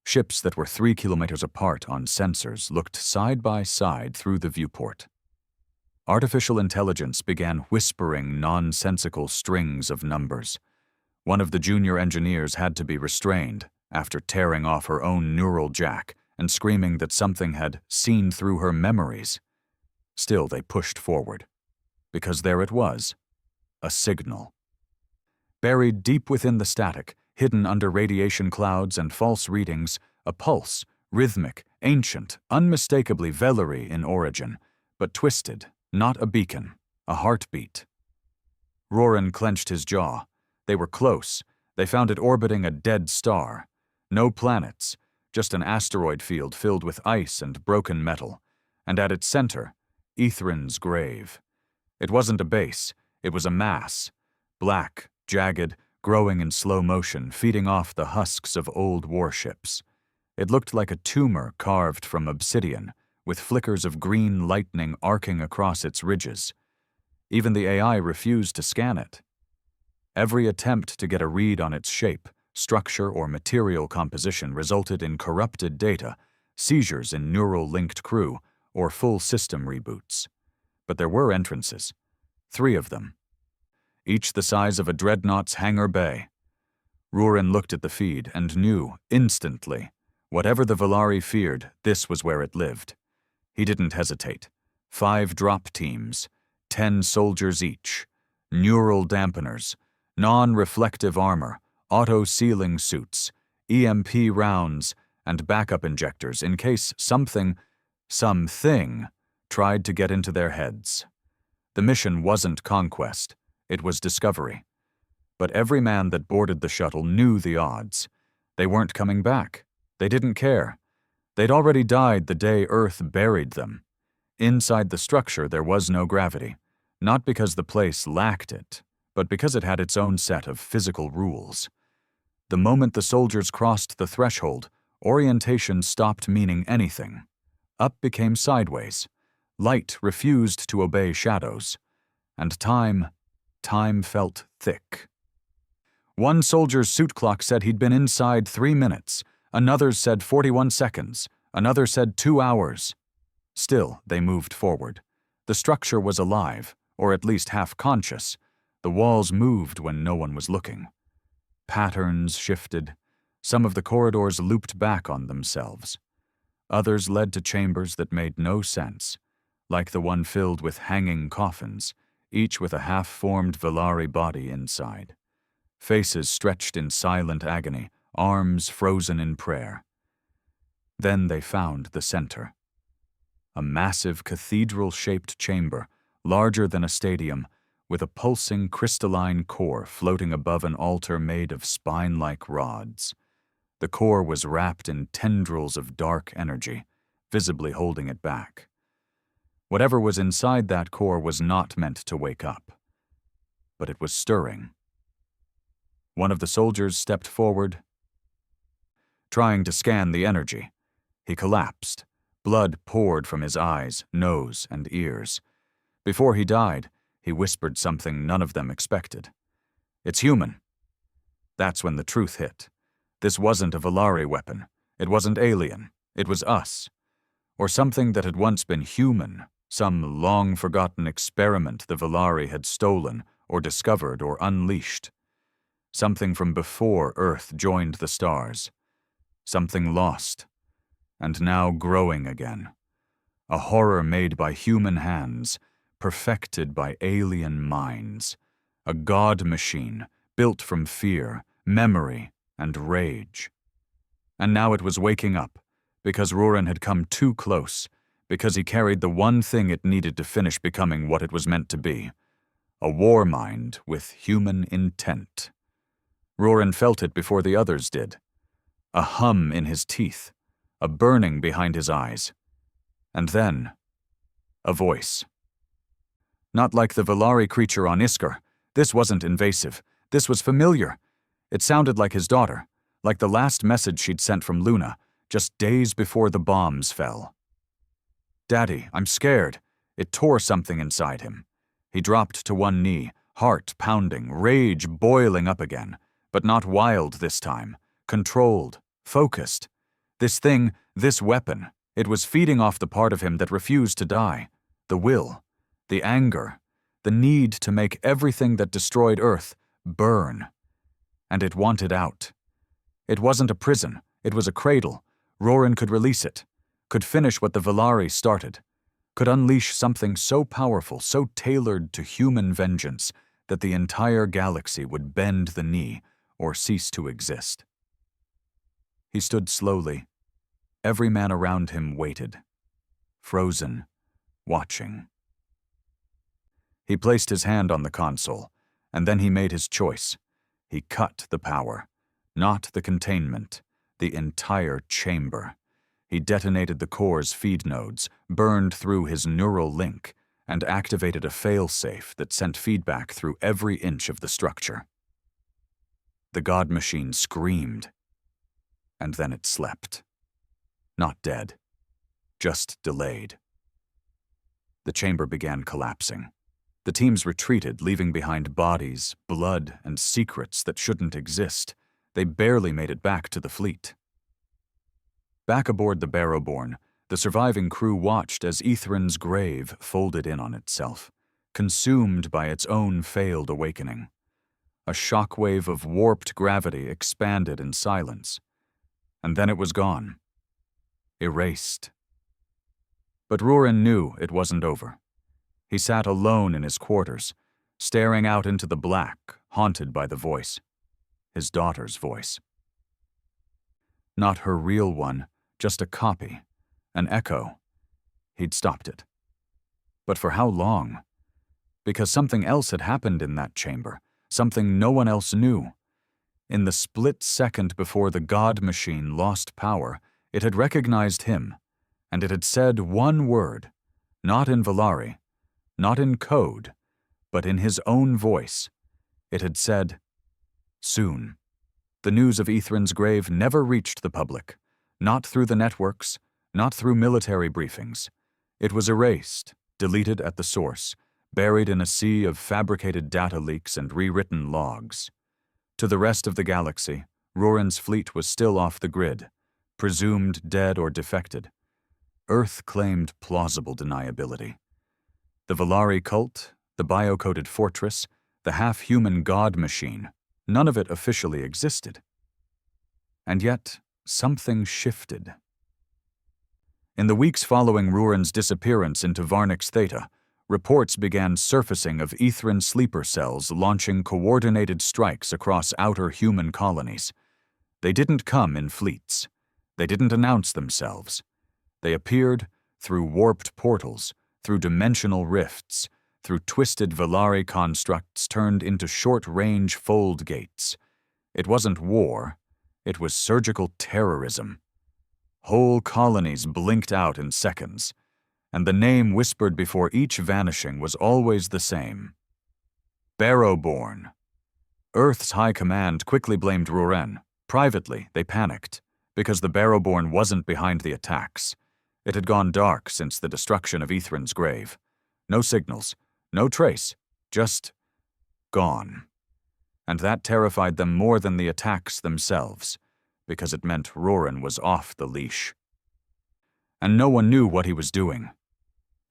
[SPEAKER 1] Ships that were 3 kilometers apart on sensors looked side by side through the viewport. Artificial intelligence began whispering nonsensical strings of numbers. One of the junior engineers had to be restrained after tearing off her own neural jack and screaming that something had seen through her memories. Still, they pushed forward, because there it was, a signal. Buried deep within the static, hidden under radiation clouds and false readings, a pulse, rhythmic, ancient, unmistakably Velari in origin, but twisted, not a beacon, a heartbeat. Roran clenched his jaw. They were close. They found it orbiting a dead star. No planets, just an asteroid field filled with ice and broken metal, and at its center, Ithrin's grave. It wasn't a base, it was a mass, black, jagged, growing in slow motion, feeding off the husks of old warships. It looked like a tumor carved from obsidian, with flickers of green lightning arcing across its ridges. Even the AI refused to scan it. Every attempt to get a read on its shape, structure, or material composition resulted in corrupted data, seizures in neural-linked crew, or full system reboots. But there were entrances. 3 of them. Each the size of a dreadnought's hangar bay. Roran looked at the feed and knew, instantly, whatever the Valari feared, this was where it lived. He didn't hesitate. 5 drop teams, 10 soldiers each, neural dampeners, non-reflective armor, auto-sealing suits, EMP rounds, and backup injectors in case something tried to get into their heads. The mission wasn't conquest, it was discovery. But every man that boarded the shuttle knew the odds. They weren't coming back. They didn't care. They'd already died the day Earth buried them. Inside the structure there was no gravity, not because the place lacked it, but because it had its own set of physical rules. The moment the soldiers crossed the threshold, orientation stopped meaning anything. Up became sideways. Light refused to obey shadows. And time felt thick. One soldier's suit clock said he'd been inside 3 minutes. Another's said 41 seconds. Another said 2 hours. Still, they moved forward. The structure was alive, or at least half-conscious. The walls moved when no one was looking. Patterns shifted. Some of the corridors looped back on themselves. Others led to chambers that made no sense, like the one filled with hanging coffins, each with a half-formed Valari body inside. Faces stretched in silent agony, arms frozen in prayer. Then they found the center. a massive cathedral-shaped chamber, larger than a stadium, with a pulsing crystalline core floating above an altar made of spine-like rods. The core was wrapped in tendrils of dark energy, visibly holding it back. Whatever was inside that core was not meant to wake up, but it was stirring. One of the soldiers stepped forward, trying to scan the energy. He collapsed. Blood poured from his eyes, nose, and ears. Before he died, he whispered something none of them expected. "It's human." That's when the truth hit. This wasn't a Valari weapon. It wasn't alien. It was us. Or something that had once been human, some long-forgotten experiment the Valari had stolen or discovered or unleashed. Something from before Earth joined the stars. Something lost, and now growing again. A horror made by human hands, perfected by alien minds. A god machine built from fear, memory, and rage. And now it was waking up, because Rurin had come too close, because he carried the one thing it needed to finish becoming what it was meant to be. A war mind with human intent. Rurin felt it before the others did. A hum in his teeth, a burning behind his eyes. And then, a voice. Not like the Valari creature on Iskar. This wasn't invasive. This was familiar. It sounded like his daughter, like the last message she'd sent from Luna, just days before the bombs fell. "Daddy, I'm scared." It tore something inside him. He dropped to one knee, heart pounding, rage boiling up again, but not wild this time, controlled, focused. This thing, this weapon, it was feeding off the part of him that refused to die, the will, the anger, the need to make everything that destroyed Earth burn. And it wanted out. It wasn't a prison, it was a cradle. Rurin could release it, could finish what the Valari started, could unleash something so powerful, so tailored to human vengeance, that the entire galaxy would bend the knee or cease to exist. He stood slowly. Every man around him waited, frozen, watching. He placed his hand on the console, and then he made his choice. He cut the power, not the containment, the entire chamber. He detonated the core's feed nodes, burned through his neural link, and activated a failsafe that sent feedback through every inch of the structure. The god machine screamed, and then it slept. Not dead, just delayed. The chamber began collapsing. The teams retreated, leaving behind bodies, blood, and secrets that shouldn't exist. They barely made it back to the fleet. Back aboard the Barrowborn, the surviving crew watched as Ithrin's grave folded in on itself, consumed by its own failed awakening. A shockwave of warped gravity expanded in silence, and then it was gone. Erased. But Rurin knew it wasn't over. He sat alone in his quarters, staring out into the black, haunted by the voice. His daughter's voice. Not her real one, just a copy, an echo. He'd stopped it. But for how long? Because something else had happened in that chamber, something no one else knew. In the split second before the god machine lost power, it had recognized him, and it had said one word, not in Valari, not in code, but in his own voice. It had said, "Soon." The news of Ithrin's grave never reached the public, not through the networks, not through military briefings. It was erased, deleted at the source, buried in a sea of fabricated data leaks and rewritten logs. To the rest of the galaxy, Rurin's fleet was still off the grid, presumed dead or defected. Earth claimed plausible deniability. The Valari cult, the bio-coded fortress, the half-human god machine, none of it officially existed. And yet, something shifted. In the weeks following Rurin's disappearance into Varnix Theta, reports began surfacing of Ithrin sleeper cells launching coordinated strikes across outer human colonies. They didn't come in fleets. They didn't announce themselves. They appeared, through warped portals, through dimensional rifts, through twisted Valari constructs turned into short-range fold gates. It wasn't war, it was surgical terrorism. Whole colonies blinked out in seconds, and the name whispered before each vanishing was always the same. Barrowborn. Earth's high command quickly blamed Ruren. Privately, they panicked, because the Barrowborn wasn't behind the attacks. It had gone dark since the destruction of Ithrin's grave. No signals, no trace, just gone. And that terrified them more than the attacks themselves, because it meant Ruren was off the leash. And no one knew what he was doing.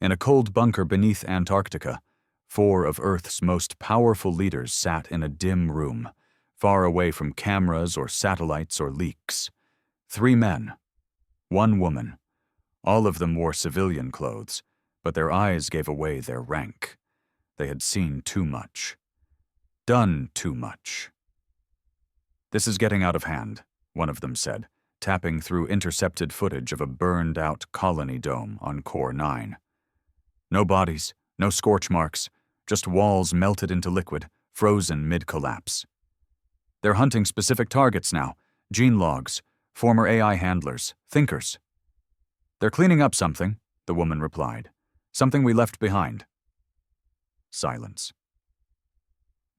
[SPEAKER 1] In a cold bunker beneath Antarctica, 4 of Earth's most powerful leaders sat in a dim room, far away from cameras or satellites or leaks. 3 men, 1 woman. All of them wore civilian clothes, but their eyes gave away their rank. They had seen too much. Done too much. "This is getting out of hand," one of them said, tapping through intercepted footage of a burned-out colony dome on Core 9. No bodies, no scorch marks, just walls melted into liquid, frozen mid-collapse. "They're hunting specific targets now, gene logs, former AI handlers, thinkers." "They're cleaning up something," the woman replied. "Something we left behind." Silence.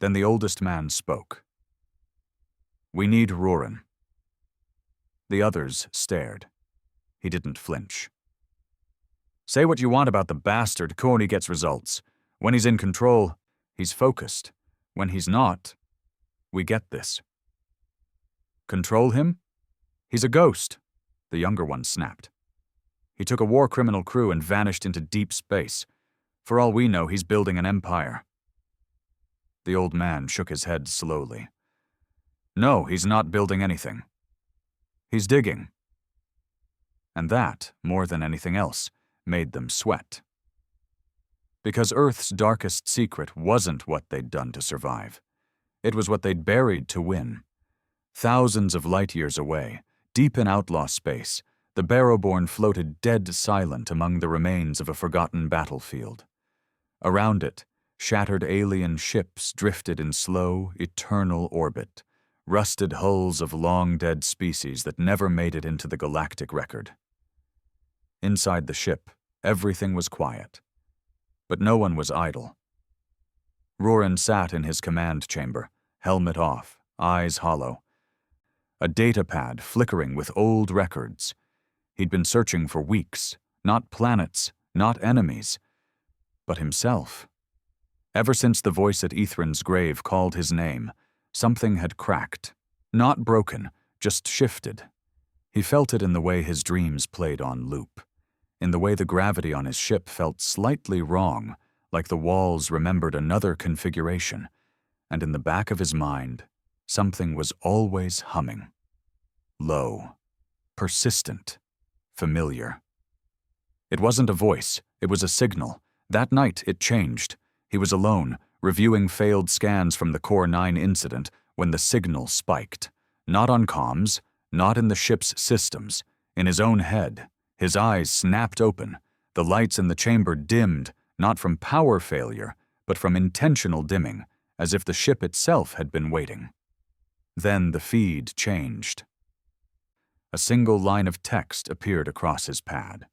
[SPEAKER 1] Then the oldest man spoke. "We need Ruren." The others stared. He didn't flinch. "Say what you want about the bastard, Corny gets results. When he's in control, he's focused. When he's not, we get this." "Control him? He's a ghost," the younger one snapped. "He took a war criminal crew and vanished into deep space. For all we know, he's building an empire." The old man shook his head slowly. "No, he's not building anything. He's digging." And that, more than anything else, made them sweat. Because Earth's darkest secret wasn't what they'd done to survive. It was what they'd buried to win. Thousands of light years away, deep in outlaw space, the Barrowborn floated dead silent among the remains of a forgotten battlefield. Around it, shattered alien ships drifted in slow, eternal orbit, rusted hulls of long-dead species that never made it into the galactic record. Inside the ship, everything was quiet. But no one was idle. Ruren sat in his command chamber, helmet off, eyes hollow. A data pad flickering with old records. He'd been searching for weeks, not planets, not enemies, but himself. Ever since the voice at Ithrin's grave called his name, something had cracked. Not broken, just shifted. He felt it in the way his dreams played on loop, in the way the gravity on his ship felt slightly wrong, like the walls remembered another configuration, and in the back of his mind, something was always humming. Low, persistent, familiar. It wasn't a voice, it was a signal. That night, it changed. He was alone, reviewing failed scans from the Core 9 incident when the signal spiked. Not on comms, not in the ship's systems, in his own head. His eyes snapped open, the lights in the chamber dimmed, not from power failure, but from intentional dimming, as if the ship itself had been waiting. Then the feed changed. A single line of text appeared across his pad.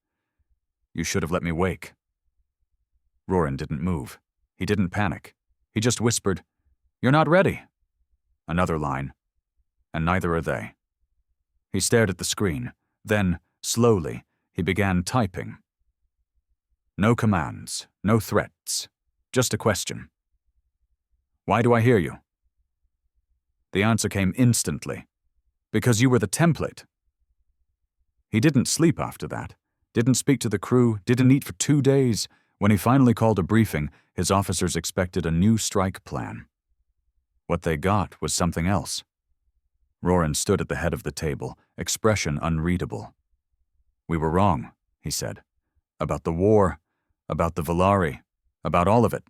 [SPEAKER 1] "You should have let me wake." Ruren didn't move. He didn't panic. He just whispered, "You're not ready." Another line, "And neither are they." He stared at the screen. Then, slowly, he began typing. No commands, no threats, just a question. "Why do I hear you?" The answer came instantly. "Because you were the template." He didn't sleep after that, didn't speak to the crew, didn't eat for 2 days. When he finally called a briefing, his officers expected a new strike plan. What they got was something else. Ruren stood at the head of the table, expression unreadable. "We were wrong," he said. "About the war, about the Valari, about all of it."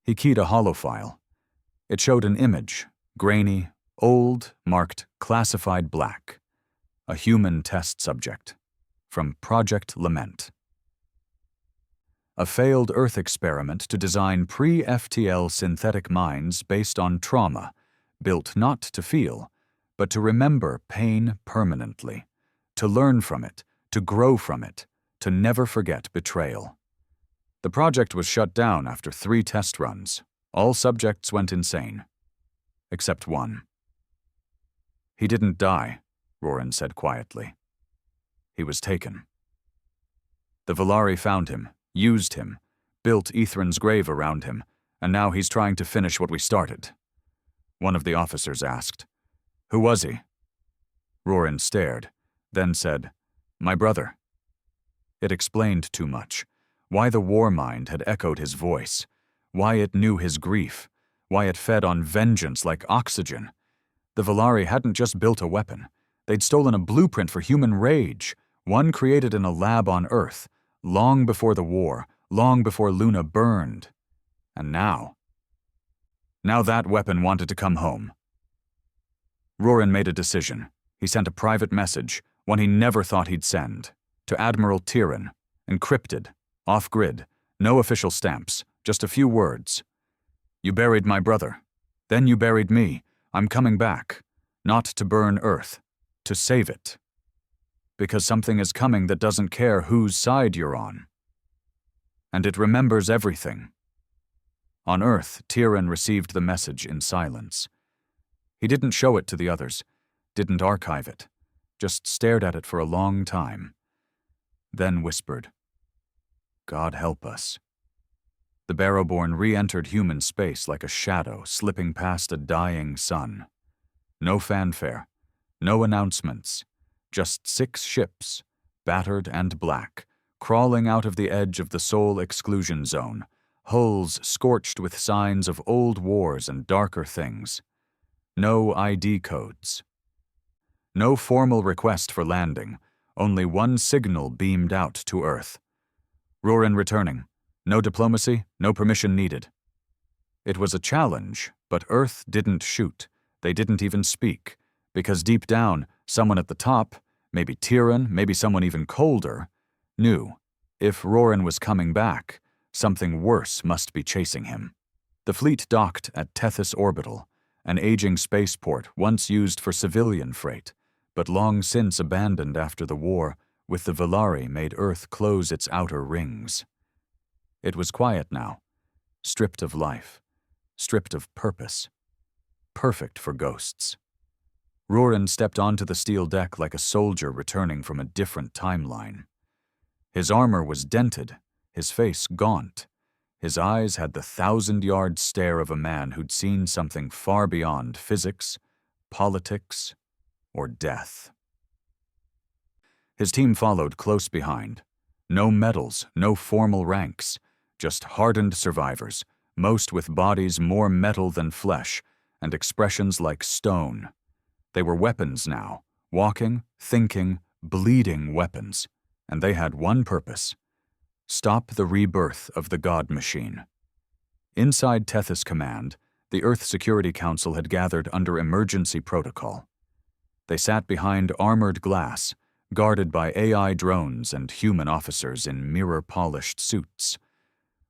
[SPEAKER 1] He keyed a holofile. It showed an image, grainy, old, marked classified black. A human test subject. from Project Lament. A failed Earth experiment to design pre-FTL synthetic minds based on trauma, built not to feel, but to remember pain permanently, to learn from it, to grow from it, to never forget betrayal. The project was shut down after 3 test runs. All subjects went insane. Except one. "He didn't die," Roran said quietly. "He was taken. The Valari found him, used him, built Ethran's grave around him, and now he's trying to finish what we started." One of the officers asked, "Who was he?" Roran stared, then said, "My brother." It explained too much. Why the war mind had echoed his voice, why it knew his grief, why it fed on vengeance like oxygen. The Valari hadn't just built a weapon. They'd stolen a blueprint for human rage, one created in a lab on Earth, long before the war, long before Luna burned. And now that weapon wanted to come home. Roran made a decision. He sent a private message, one he never thought he'd send, to Admiral Tyran, encrypted, off-grid, no official stamps, just a few words. "You buried my brother. Then you buried me. I'm coming back. Not to burn Earth. To save it. Because something is coming that doesn't care whose side you're on. And it remembers everything." On Earth, Tyran received the message in silence. He didn't show it to the others, didn't archive it, just stared at it for a long time. Then whispered, "God help us." The Barrowborn re-entered human space like a shadow slipping past a dying sun. No fanfare, no announcements, just 6 ships, battered and black, crawling out of the edge of the Soul Exclusion Zone, hulls scorched with signs of old wars and darker things. No ID codes. No formal request for landing, only one signal beamed out to Earth. Roran returning. No diplomacy, no permission needed. It was a challenge, but Earth didn't shoot. They didn't even speak, because deep down, someone at the top, maybe Tyran, maybe someone even colder, knew if Roran was coming back, something worse must be chasing him. The fleet docked at Tethys Orbital, an aging spaceport once used for civilian freight, but long since abandoned after the war, with the Valari made Earth close its outer rings. It was quiet now, stripped of life, stripped of purpose. Perfect for ghosts. Roran stepped onto the steel deck like a soldier returning from a different timeline. His armor was dented, his face gaunt. His eyes had the 1,000-yard stare of a man who'd seen something far beyond physics, politics, or death. His team followed close behind. No medals, no formal ranks, just hardened survivors, most with bodies more metal than flesh, and expressions like stone. They were weapons now, walking, thinking, bleeding weapons, and they had one purpose: stop the rebirth of the God Machine. Inside Tethys Command, the Earth Security Council had gathered under emergency protocol. They sat behind armored glass, guarded by AI drones and human officers in mirror-polished suits.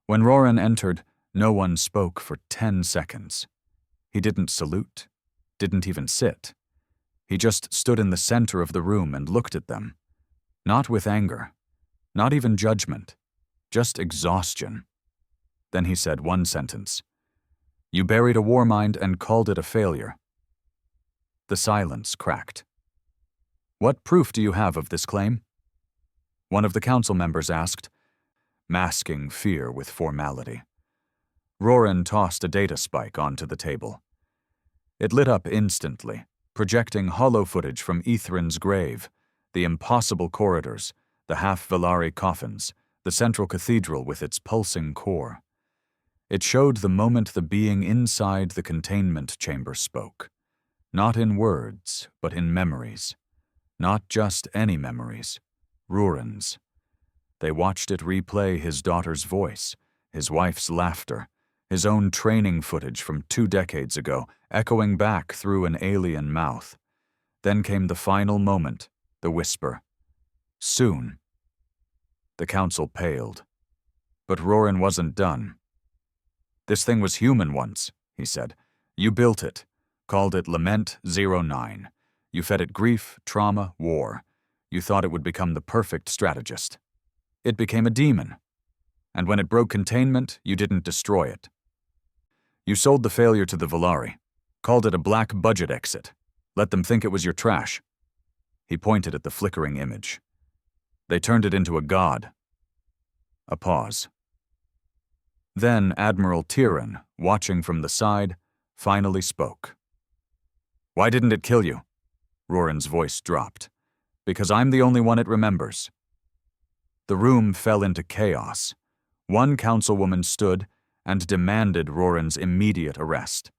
[SPEAKER 1] When Roran entered, no one spoke for 10 seconds. He didn't salute, didn't even sit. He just stood in the center of the room and looked at them. Not with anger, not even judgment, just exhaustion. Then he said one sentence. "You buried a war mind and called it a failure." The silence cracked. "What proof do you have of this claim?" One of the council members asked, masking fear with formality. Roran tossed a data spike onto the table. It lit up instantly, projecting hollow footage from Ethran's grave, the impossible corridors, the half-Valari coffins, the central cathedral with its pulsing core. It showed the moment the being inside the containment chamber spoke. Not in words, but in memories. Not just any memories, Roran's. They watched it replay his daughter's voice, his wife's laughter, his own training footage from 2 decades ago, echoing back through an alien mouth. Then came the final moment, the whisper. Soon. The council paled. But Roran wasn't done. "This thing was human once," he said. "You built it, called it Lament 09. You fed it grief, trauma, war. You thought it would become the perfect strategist. It became a demon. And when it broke containment, you didn't destroy it. You sold the failure to the Volari, called it a black budget exit, let them think it was your trash." He pointed at the flickering image. "They turned it into a god." A pause. Then Admiral Tyran, watching from the side, finally spoke. "Why didn't it kill you?" Roran's voice dropped. "Because I'm the only one it remembers." The room fell into chaos. One councilwoman stood and demanded Roran's immediate arrest.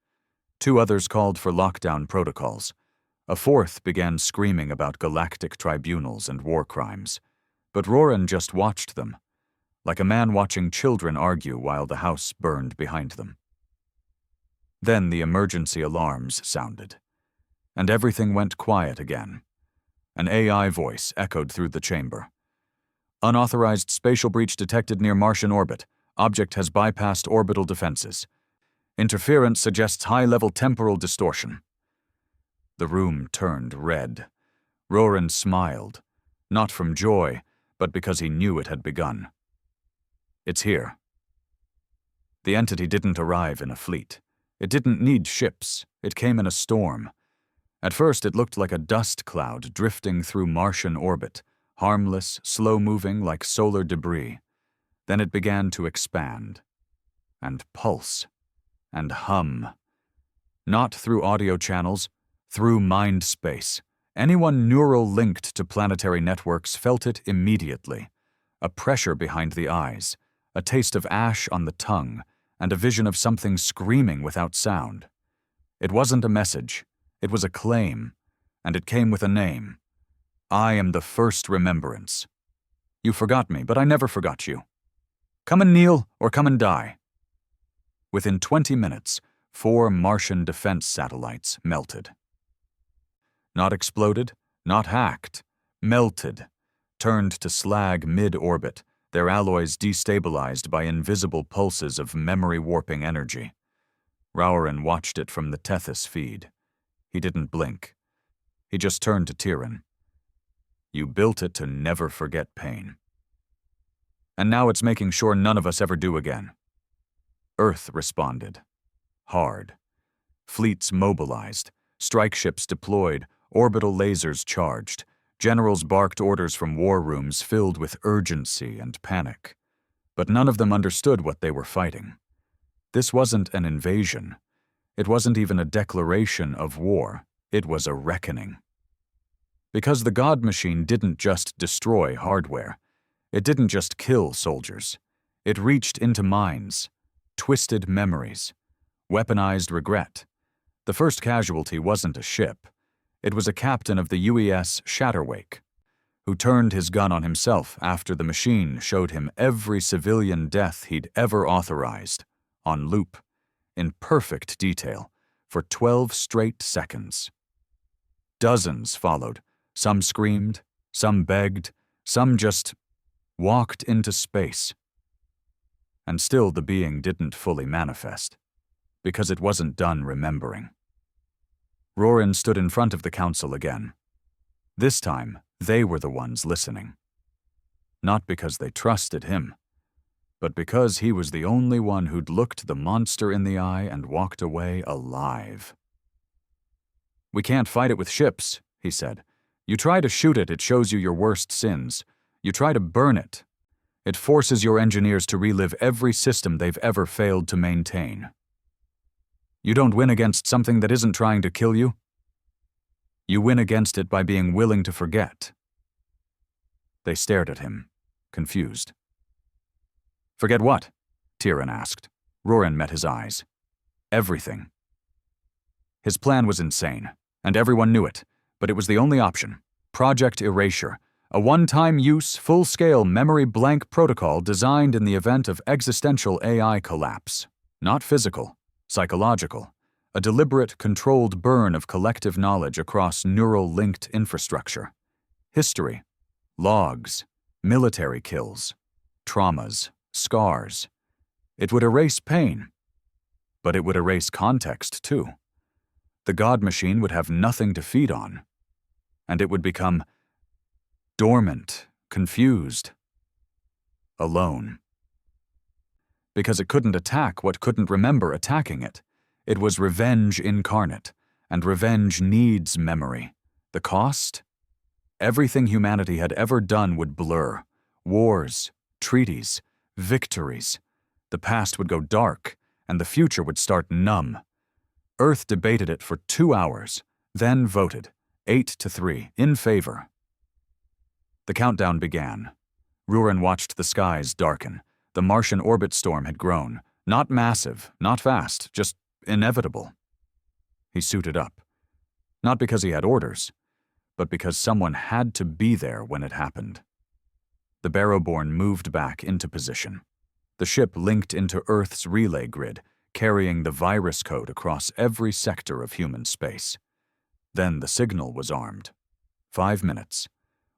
[SPEAKER 1] Two others called for lockdown protocols. A fourth began screaming about galactic tribunals and war crimes. But Roran just watched them, like a man watching children argue while the house burned behind them. Then the emergency alarms sounded, and everything went quiet again. An AI voice echoed through the chamber. "Unauthorized spatial breach detected near Martian orbit. Object has bypassed orbital defenses. Interference suggests high-level temporal distortion." The room turned red. Roran smiled, not from joy, but because he knew it had begun. "It's here." The entity didn't arrive in a fleet. It didn't need ships. It came in a storm. At first it looked like a dust cloud drifting through Martian orbit, harmless, slow-moving like solar debris. Then it began to expand, and pulse, and hum. Not through audio channels, through mind space. Anyone neural-linked to planetary networks felt it immediately. A pressure behind the eyes, a taste of ash on the tongue, and a vision of something screaming without sound. It wasn't a message, it was a claim, and it came with a name. "I am the first remembrance. You forgot me, but I never forgot you. Come and kneel, or come and die." Within 20 minutes, 4 Martian defense satellites melted. Not exploded, not hacked, melted, turned to slag mid-orbit, their alloys destabilized by invisible pulses of memory-warping energy. Roran watched it from the Tethys feed. He didn't blink. He just turned to Tyran. "You built it to never forget pain. And now it's making sure none of us ever do again." Earth responded. Hard. Fleets mobilized, strike ships deployed, orbital lasers charged. Generals barked orders from war rooms filled with urgency and panic. But none of them understood what they were fighting. This wasn't an invasion. It wasn't even a declaration of war. It was a reckoning. Because the God Machine didn't just destroy hardware. It didn't just kill soldiers. It reached into minds, twisted memories, weaponized regret. The first casualty wasn't a ship. It was a captain of the UES Shatterwake, who turned his gun on himself after the machine showed him every civilian death he'd ever authorized, on loop, in perfect detail, for 12 straight seconds. Dozens followed. Some screamed, some begged, some just walked into space. And still the being didn't fully manifest, because it wasn't done remembering. Roran stood in front of the council again. This time, they were the ones listening. Not because they trusted him, but because he was the only one who'd looked the monster in the eye and walked away alive. "We can't fight it with ships," he said. "You try to shoot it, it shows you your worst sins. You try to burn it. It forces your engineers to relive every system they've ever failed to maintain. You don't win against something that isn't trying to kill you. You win against it by being willing to forget." They stared at him, confused. "Forget what?" Tyran asked. Roran met his eyes. "Everything." His plan was insane, and everyone knew it, but it was the only option. Project Erasure, a one-time use, full-scale memory blank protocol designed in the event of existential AI collapse. Not physical, psychological. A deliberate, controlled burn of collective knowledge across neural-linked infrastructure. History. Logs, military kills, traumas, scars. It would erase pain, but it would erase context too. The God machine would have nothing to feed on, and it would become dormant, confused, alone. Because it couldn't attack what couldn't remember attacking it. It was revenge incarnate, and revenge needs memory. The cost? Everything humanity had ever done would blur. Wars, treaties, victories. The past would go dark, and the future would start numb. Earth debated it for 2 hours, then voted, 8-3, in favor. The countdown began. Rurin watched the skies darken. The Martian orbit storm had grown. Not massive, not fast, just inevitable. He suited up. Not because he had orders, but because someone had to be there when it happened. The Barrowborn moved back into position. The ship linked into Earth's relay grid, carrying the virus code across every sector of human space. Then the signal was armed. 5 minutes.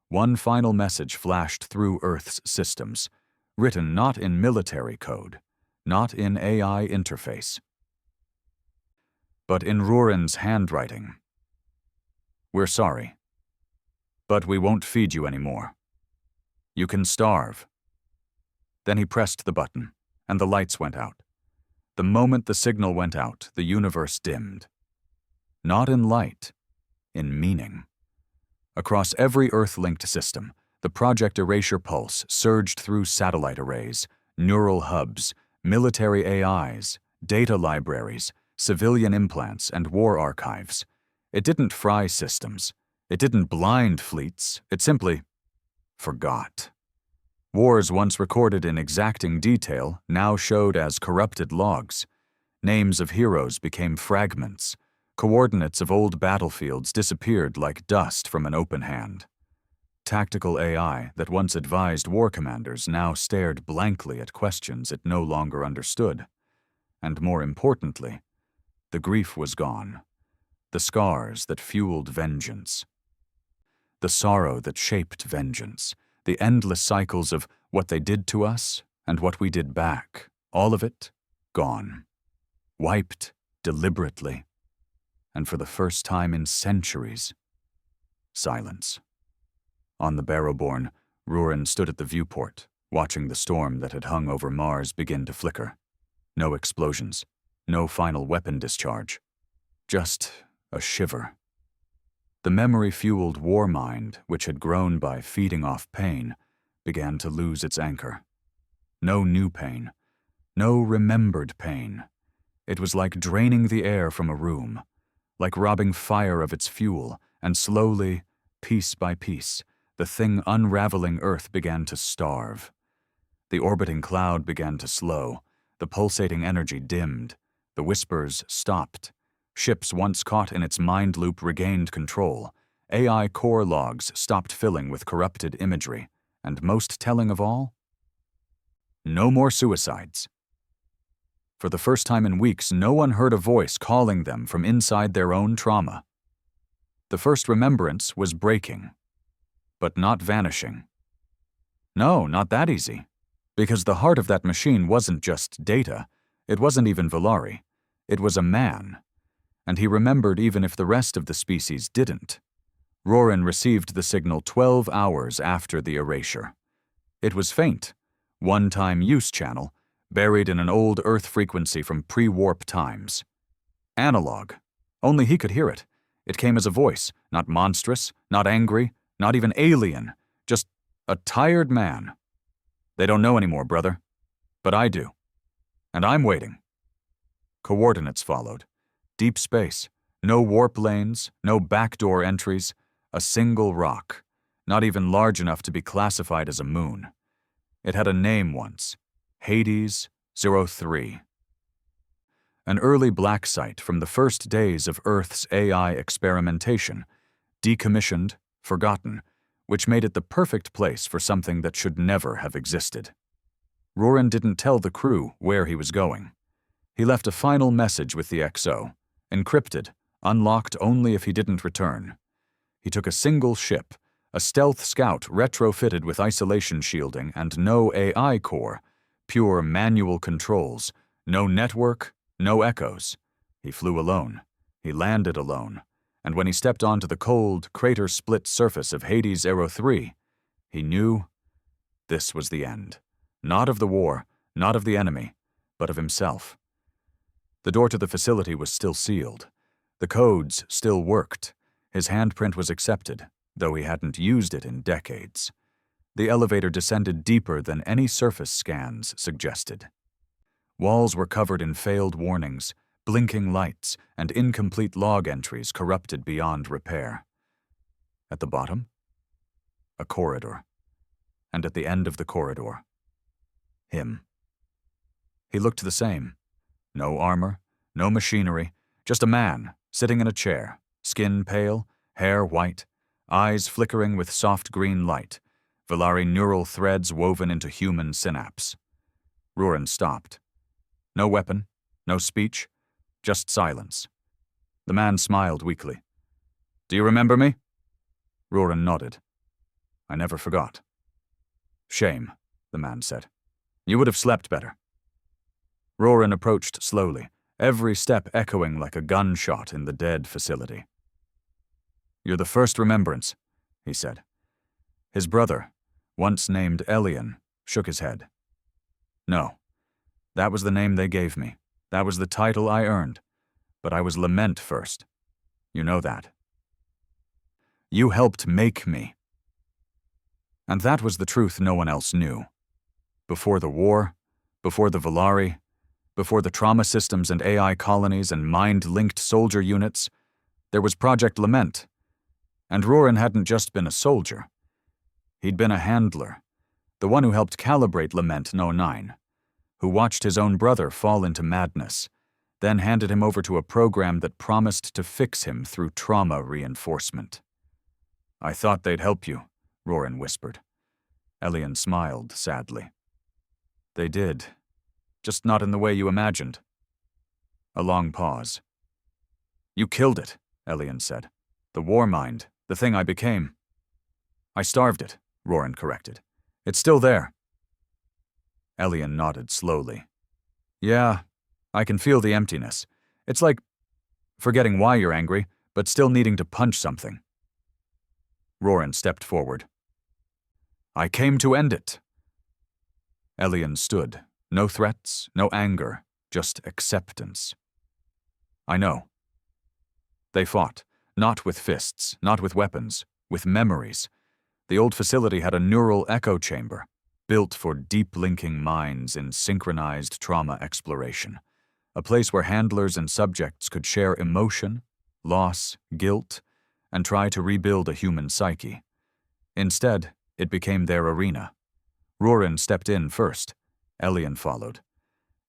[SPEAKER 1] One final message flashed through Earth's systems, written not in military code, not in AI interface, but in Rurin's handwriting. We're sorry, but we won't feed you anymore. You can starve. Then he pressed the button, and the lights went out. The moment the signal went out, the universe dimmed. Not in light, in meaning. Across every Earth-linked system, the Project Erasure pulse surged through satellite arrays, neural hubs, military AIs, data libraries, civilian implants, and war archives. It didn't fry systems. It didn't blind fleets. It simply forgot. Wars once recorded in exacting detail now showed as corrupted logs. Names of heroes became fragments. Coordinates of old battlefields disappeared like dust from an open hand. Tactical AI that once advised war commanders now stared blankly at questions it no longer understood. And more importantly, the grief was gone. The scars that fueled vengeance. The sorrow that shaped vengeance. The endless cycles of what they did to us and what we did back. All of it gone. Wiped deliberately. And for the first time in centuries, silence. On the Barrowborn, Rurin stood at the viewport, watching the storm that had hung over Mars begin to flicker. No explosions, no final weapon discharge. Just a shiver. The memory-fueled war mind, which had grown by feeding off pain, began to lose its anchor. No new pain. No remembered pain. It was like draining the air from a room. Like robbing fire of its fuel, and slowly, piece by piece, the thing unraveling Earth began to starve. The orbiting cloud began to slow, the pulsating energy dimmed, the whispers stopped. Ships once caught in its mind loop regained control. AI core logs stopped filling with corrupted imagery, and most telling of all? No more suicides. For the first time in weeks, no one heard a voice calling them from inside their own trauma. The first remembrance was breaking, but not vanishing. No, not that easy. Because the heart of that machine wasn't just data. It wasn't even Valari. It was a man. And he remembered even if the rest of the species didn't. Rurin received the signal 12 hours after the erasure. It was faint, one-time use channel, buried in an old Earth frequency from pre-warp times. Analog. Only he could hear it. It came as a voice, not monstrous, not angry, not even alien, just a tired man. They don't know anymore, brother. But I do. And I'm waiting. Coordinates followed. Deep space. No warp lanes, no backdoor entries. A single rock. Not even large enough to be classified as a moon. It had a name once. Hades 03. An early black site from the first days of Earth's AI experimentation, decommissioned, forgotten, which made it the perfect place for something that should never have existed. Rurin didn't tell the crew where he was going. He left a final message with the XO, encrypted, unlocked only if he didn't return. He took a single ship, A stealth scout retrofitted with isolation shielding and no AI core, pure manual controls, no network, no echoes. He flew alone. He landed alone. And when he stepped onto the cold, crater-split surface of Hades Aero 3, he knew this was the end. Not of the war, not of the enemy, but of himself. The door to the facility was still sealed. The codes still worked. His handprint was accepted, though he hadn't used it in decades. The elevator descended deeper than any surface scans suggested. Walls were covered in failed warnings, blinking lights, and incomplete log entries corrupted beyond repair. At the bottom, a corridor. And at the end of the corridor, him. He looked the same. No armor, no machinery, just a man sitting in a chair, skin pale, hair white, eyes flickering with soft green light, Valari neural threads woven into human synapse. Rurin stopped. No weapon, no speech, just silence. The man smiled weakly. "Do you remember me?" Rurin nodded. "I never forgot." "Shame," the man said. "You would have slept better." Rurin approached slowly, every step echoing like a gunshot in the dead facility. "You're the first remembrance," he said. His brother, once named Elian, shook his head. "No, that was the name they gave me. That was the title I earned. But I was Lament first. You know that. You helped make me." And that was the truth no one else knew. Before the war, before the Valari, before the trauma systems and AI colonies and mind-linked soldier units, there was Project Lament. And Rurin hadn't just been a soldier. He'd been a handler, the one who helped calibrate Lament in 09, who watched his own brother fall into madness, then handed him over to a program that promised to fix him through trauma reinforcement. "I thought they'd help you," Rurin whispered. Elian smiled sadly. "They did, just not in the way you imagined." A long pause. "You killed it," Elian said. "The war mind, the thing I became." "I starved it," Rurin corrected. "It's still there." Elian nodded slowly. "Yeah, I can feel the emptiness. It's like forgetting why you're angry, but still needing to punch something." Rurin stepped forward. "I came to end it." Elian stood. No threats, no anger, just acceptance. "I know." They fought, not with fists, not with weapons, with memories. The old facility had a neural echo chamber, built for deep-linking minds in synchronized trauma exploration, a place where handlers and subjects could share emotion, loss, guilt, and try to rebuild a human psyche. Instead, it became their arena. Rurin stepped in first. Elian followed.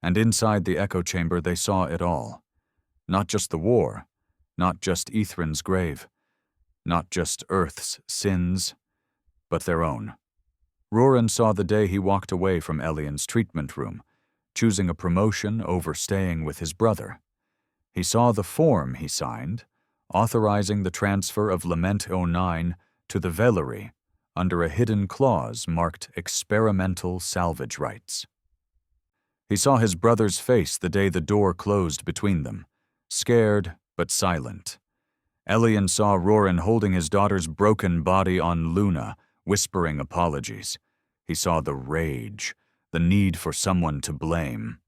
[SPEAKER 1] And inside the echo chamber they saw it all. Not just the war, not just Ethrin's grave, not just Earth's sins, but their own. Rurin saw the day he walked away from Elian's treatment room, choosing a promotion over staying with his brother. He saw the form he signed, authorizing the transfer of Lament 09 to the Vellery under a hidden clause marked experimental salvage rights. He saw his brother's face the day the door closed between them, scared but silent. Elian saw Rurin holding his daughter's broken body on Luna, whispering apologies. He saw the rage, the need for someone to blame.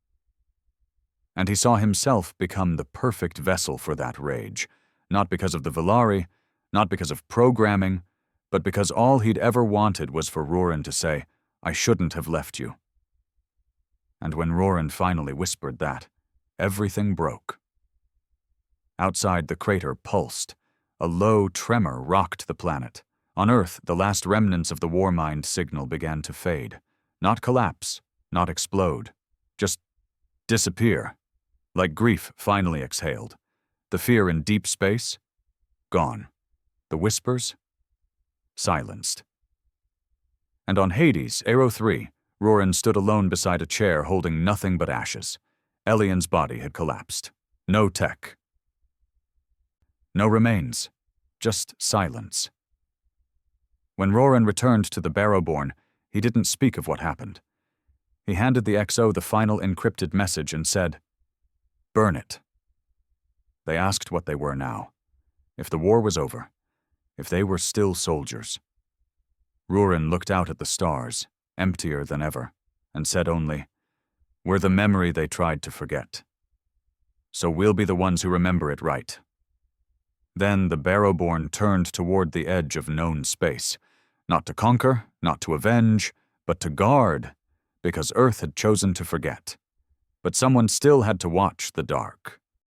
[SPEAKER 1] And he saw himself become the perfect vessel for that rage, not because of the Valari, not because of programming, but because all he'd ever wanted was for Rurin to say, "I shouldn't have left you." And when Rurin finally whispered that, everything broke. Outside, the crater pulsed. A low tremor rocked the planet. On Earth, the last remnants of the Warmind signal began to fade. Not collapse, not explode. Just disappear. Like grief finally exhaled. The fear in deep space? Gone. The whispers? Silenced. And on Hades, Aero 3, Rurin stood alone beside a chair holding nothing but ashes. Elian's body had collapsed. No tech. No remains. Just silence. When Roran returned to the Barrowborn, he didn't speak of what happened. He handed the XO the final encrypted message and said, "Burn it." They asked what they were now. If the war was over. If they were still soldiers. Roran looked out at the stars, emptier than ever, and said only, "We're the memory they tried to forget. So we'll be the ones who remember it right." Then the Barrowborn turned toward the edge of known space, not to conquer, not to avenge, but to guard, because Earth had chosen to forget. But someone still had to watch the dark.